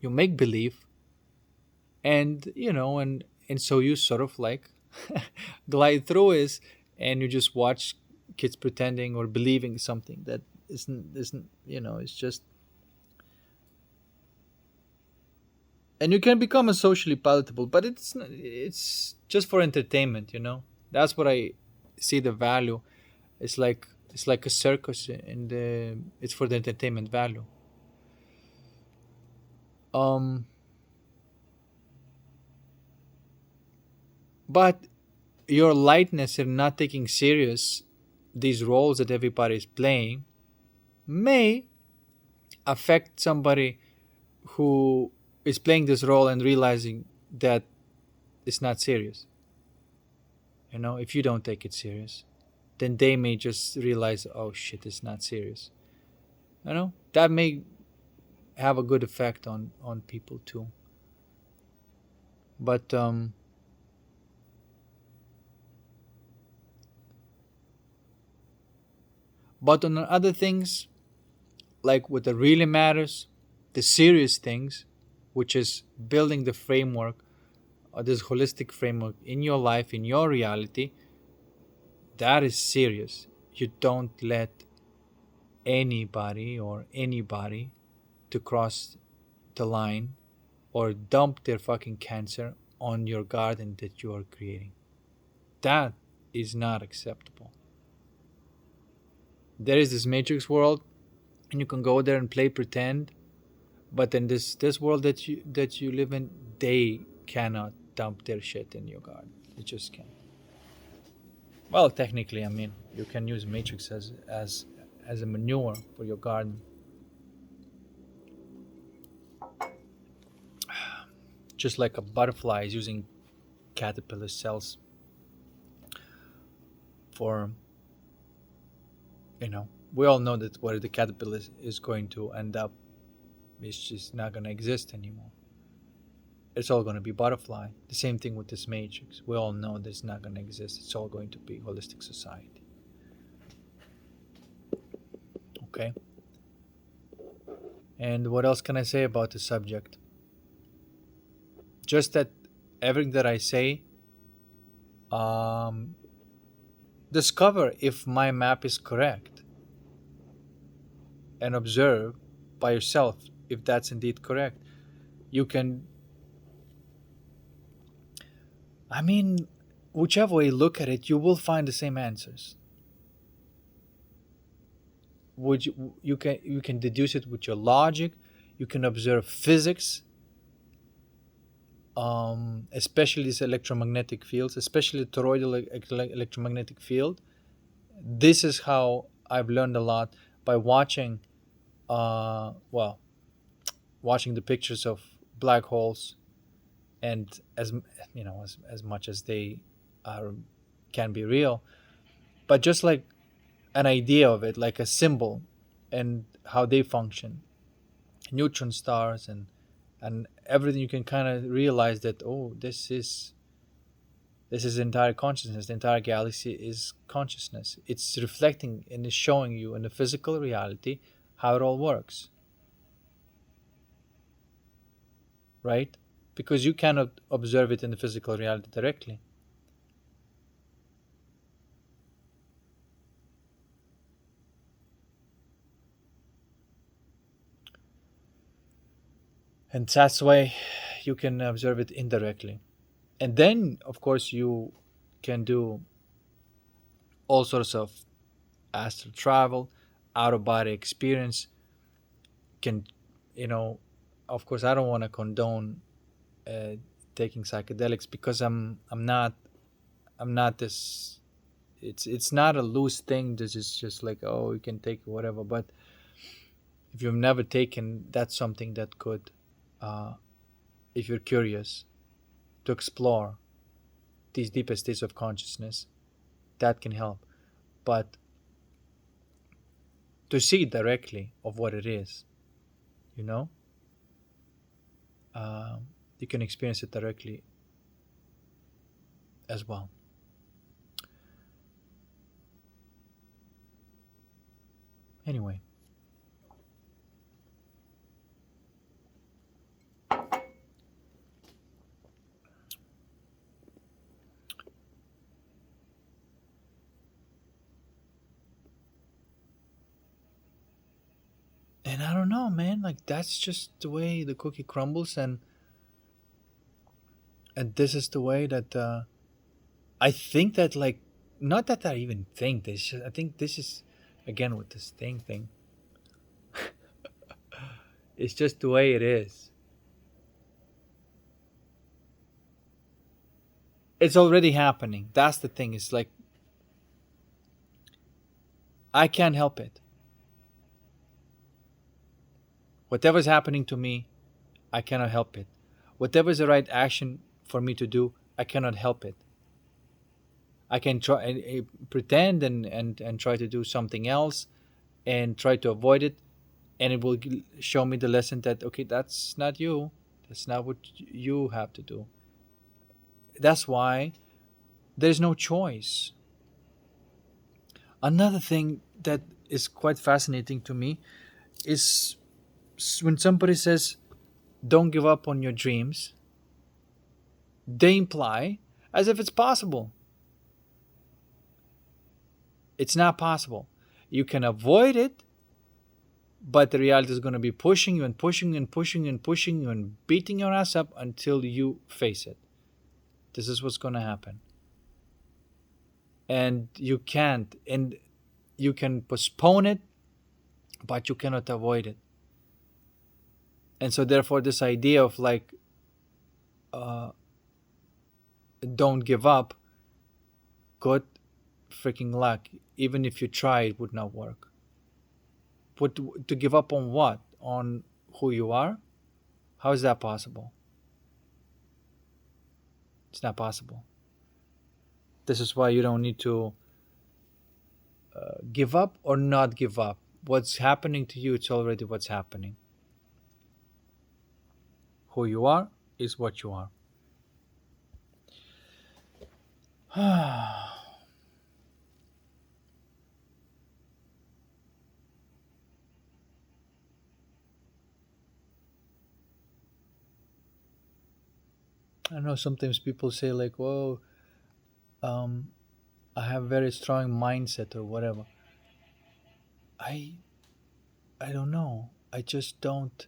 you make believe, and and so you sort of like glide through it, and you just watch kids pretending or believing something that isn't it's just, and you can become a socially palatable, but it's just for entertainment. That's what I see the value. It's like a circus, and it's for the entertainment value. um but your lightness and not taking serious these roles that everybody is playing may affect somebody who is playing this role and realizing that it's not serious. If you don't take it serious, then they may just realize, oh shit, it's not serious. That may have a good effect on people too. But on other things, like what that really matters, the serious things, which is building the framework, or this holistic framework in your life, in your reality, that is serious. You don't let anybody to cross the line or dump their fucking cancer on your garden that you are creating. That is not acceptable. There is this matrix world, and you can go there and play pretend, but in this world that you live in, they cannot dump their shit in your garden. They just can't. Well, technically, I mean, you can use matrix as a manure for your garden. Just like a butterfly is using caterpillar cells for, you know, we all know that where the caterpillar is going to end up, it's just not going to exist anymore. It's all going to be butterfly. The same thing with this matrix. We all know that it's not going to exist. It's all going to be holistic society. Okay? And what else can I say about the subject? Just that everything that I say, um, discover if my map is correct and observe by yourself if that's indeed correct. You can, I mean, whichever way you look at it, you will find the same answers. Would you can deduce it with your logic. You can observe physics, especially these electromagnetic fields, especially the toroidal electromagnetic field. This is how I've learned a lot by watching, well, watching the pictures of black holes, and as much as they are can be real, but just like an idea of it, like a symbol, and how they function, neutron stars, and everything. You can kind of realize that, oh, this is entire consciousness. The entire galaxy is consciousness. It's reflecting and is showing you in the physical reality how it all works, right? Because you cannot observe it in the physical reality directly. And that's why you can observe it indirectly. And then, of course, you can do all sorts of astral travel, out of body experience. Can, you know, of course, I don't want to condone uh, taking psychedelics, because I'm not this. It's not a loose thing. This is just like, oh, you can take whatever. But if you've never taken, that's something that could, uh, if you're curious to explore these deeper states of consciousness, that can help. But to see directly of what it is, you know, you can experience it directly as well. Anyway, and I don't know, man. Like, that's just the way the cookie crumbles, and this is the way that, I think that, like, not that I even think this. I think this is, again, with this thing. It's just the way it is. It's already happening. That's the thing. It's like, I can't help it. Whatever's happening to me, I cannot help it. Whatever is the right action for me to do, I cannot help it. I can try pretend and try to do something else and try to avoid it, and it will show me the lesson that, okay, that's not you. That's not what you have to do. That's why there's no choice. Another thing that is quite fascinating to me is when somebody says, don't give up on your dreams, they imply as if it's possible. It's not possible. You can avoid it, but the reality is going to be pushing you and pushing you and pushing you and pushing you and beating your ass up until you face it. This is what's going to happen. And you can't, and you can postpone it, but you cannot avoid it. And so, therefore, this idea of like, uh, don't give up, good freaking luck. Even if you try, it would not work. But to give up on what? On who you are? How is that possible? It's not possible. This is why you don't need to give up or not give up. What's happening to you, it's already what's happening. Who you are is what you are. I know sometimes people say like, "Whoa, um, I have very strong mindset or whatever." I I don't know. I just don't.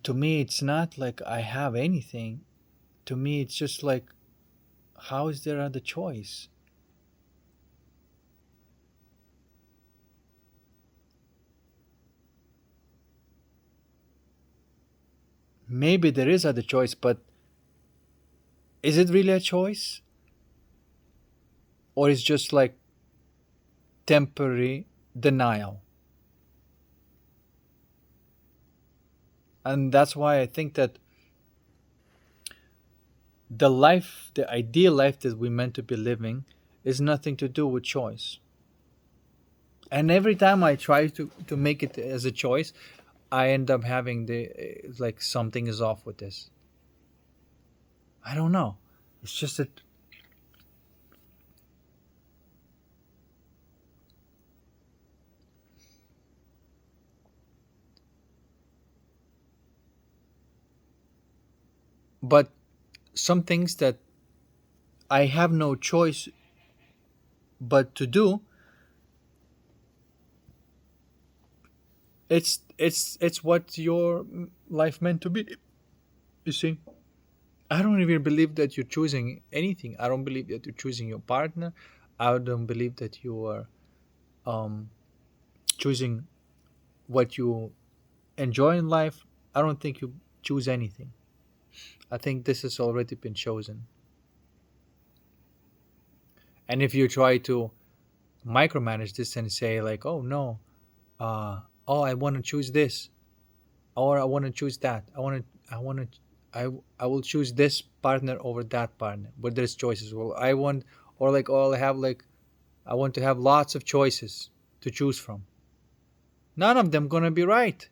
To me, it's not like I have anything. To me, it's just like, how is there other choice? Maybe there is other choice, but is it really a choice? Or is just like temporary denial? And that's why I think that the life, the ideal life that we're meant to be living, is nothing to do with choice. And every time I try to make it as a choice, I end up having the like something is off with this. I don't know. It's just that. But some things that I have no choice but to do, it's what your life meant to be. You see, I don't even believe that you're choosing anything. I don't believe that you're choosing your partner. I don't believe that you are um, choosing what you enjoy in life. I don't think you choose anything. I think this has already been chosen. And if you try to micromanage this and say like, oh no, oh I want to choose this, or I want to choose that. I will choose this partner over that partner. But there's choices. Well, I want, or like, oh, I have like, I want to have lots of choices to choose from. None of them gonna be right.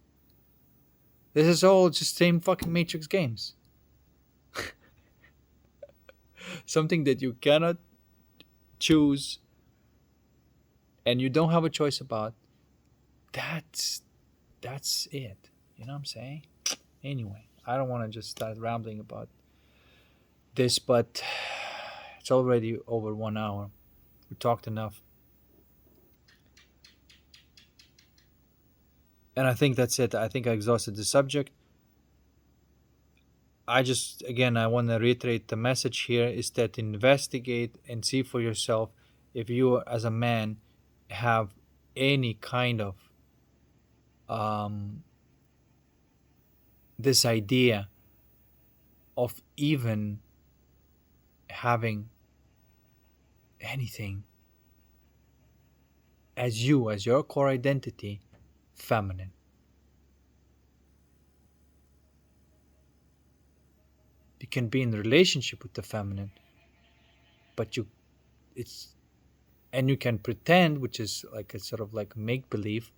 This is all just same fucking Matrix games. Something that you cannot choose and you don't have a choice about. That's that's it. You know what I'm saying? Anyway, I don't want to just start rambling about this, but it's already over 1 hour. We talked enough. And I think that's it. I think I exhausted the subject. I just, again, I want to reiterate the message here is that investigate and see for yourself if you, as a man, have any kind of um, this idea of even having anything as you, as your core identity, feminine. You can be in a relationship with the feminine, but it's, and you can pretend, which is like a sort of like make believe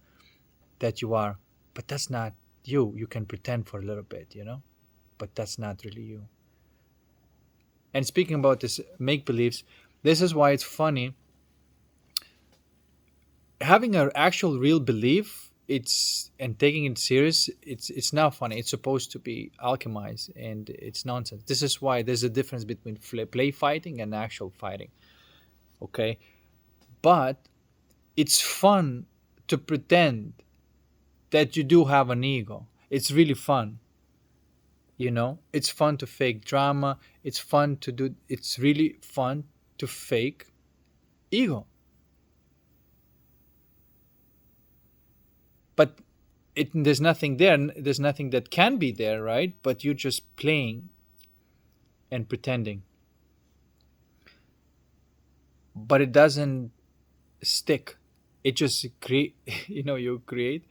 that you are, but that's not you. You can pretend for a little bit, but that's not really you. And speaking about this make beliefs, this is why it's funny having an actual real belief. It's and taking it serious. It's not funny. It's supposed to be alchemized, and it's nonsense. This is why there's a difference between play fighting and actual fighting. Okay, but it's fun to pretend that you do have an ego. It's really fun, you know? It's fun to fake drama. It's really fun to fake ego. But there's nothing there. There's nothing that can be there, right? But you're just playing and pretending. But it doesn't stick. It just create, you create.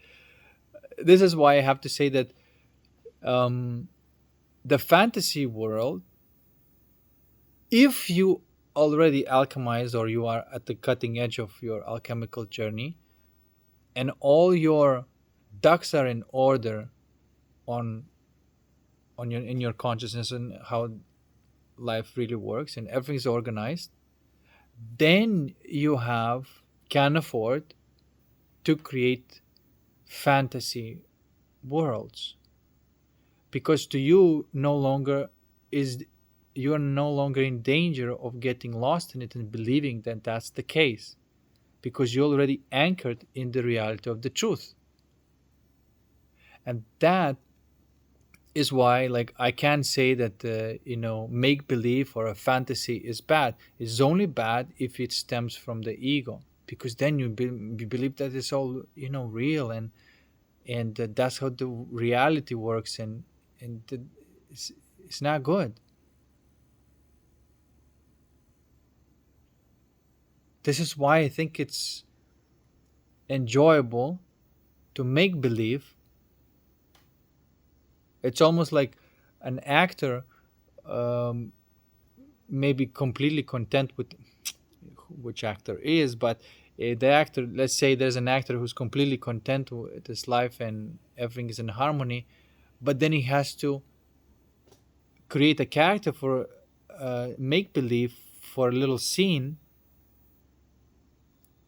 This is why I have to say that um, the fantasy world, if you already alchemized or you are at the cutting edge of your alchemical journey and all your ducks are in order on your in your consciousness and how life really works and everything's organized, then you can afford to create fantasy worlds, because to you no longer is you're no longer in danger of getting lost in it and believing that that's the case, because you're already anchored in the reality of the truth. And that is why, like, I can't say that make believe or a fantasy is bad. It's only bad if it stems from the ego, because then you believe that it's all real, and that's how the reality works, and it's, it's not good. This is why I think it's enjoyable to make believe. It's almost like an actor um, may be completely content with which actor is, but the actor, let's say there's an actor who's completely content with his life and everything is in harmony, but then he has to create a character for make believe for a little scene,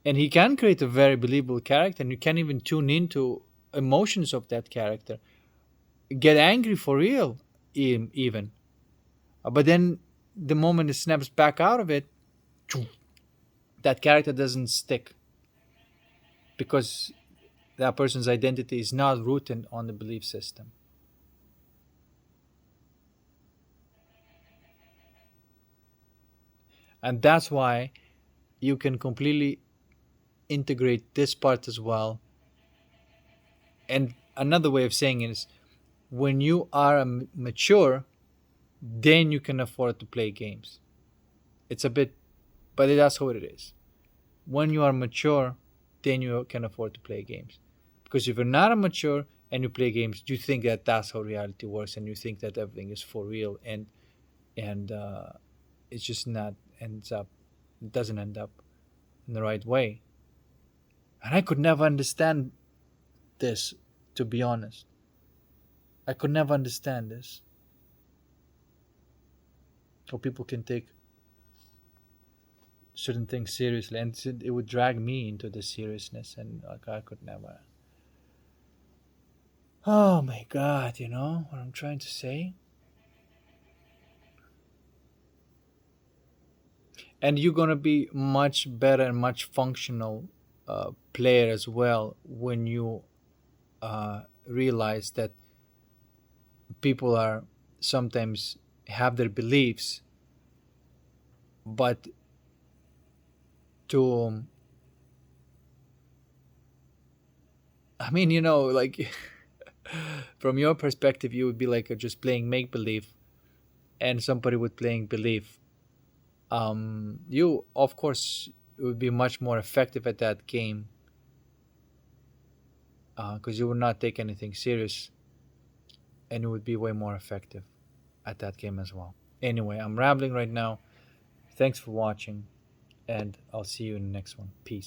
and he can create a very believable character, and you can even tune into emotions of that character, get angry for real, even. But then the moment it snaps back out of it, that character doesn't stick, because that person's identity is not rooted on the belief system. And that's why you can completely integrate this part as well. And another way of saying it is, when you are mature, then you can afford to play games. It's a bit, but that's how it is. When you are mature, then you can afford to play games. Because if you're not a mature and you play games, you think that that's how reality works, and you think that everything is for real, and it's just not ends up it doesn't end up in the right way. And I could never understand this, to be honest. I could never understand this. How people can take certain things seriously, and it would drag me into the seriousness, and like I could never. Oh my god, you know what I'm trying to say? And you're gonna be much better and much functional player as well when you realize that people are sometimes have their beliefs, but to I mean, like from your perspective, you would be like just playing make believe, and somebody would playing belief. You of course would be much more effective at that game, because you would not take anything serious, and you would be way more effective at that game as well. Anyway, I'm rambling right now. Thanks for watching, and I'll see you in the next one. Peace.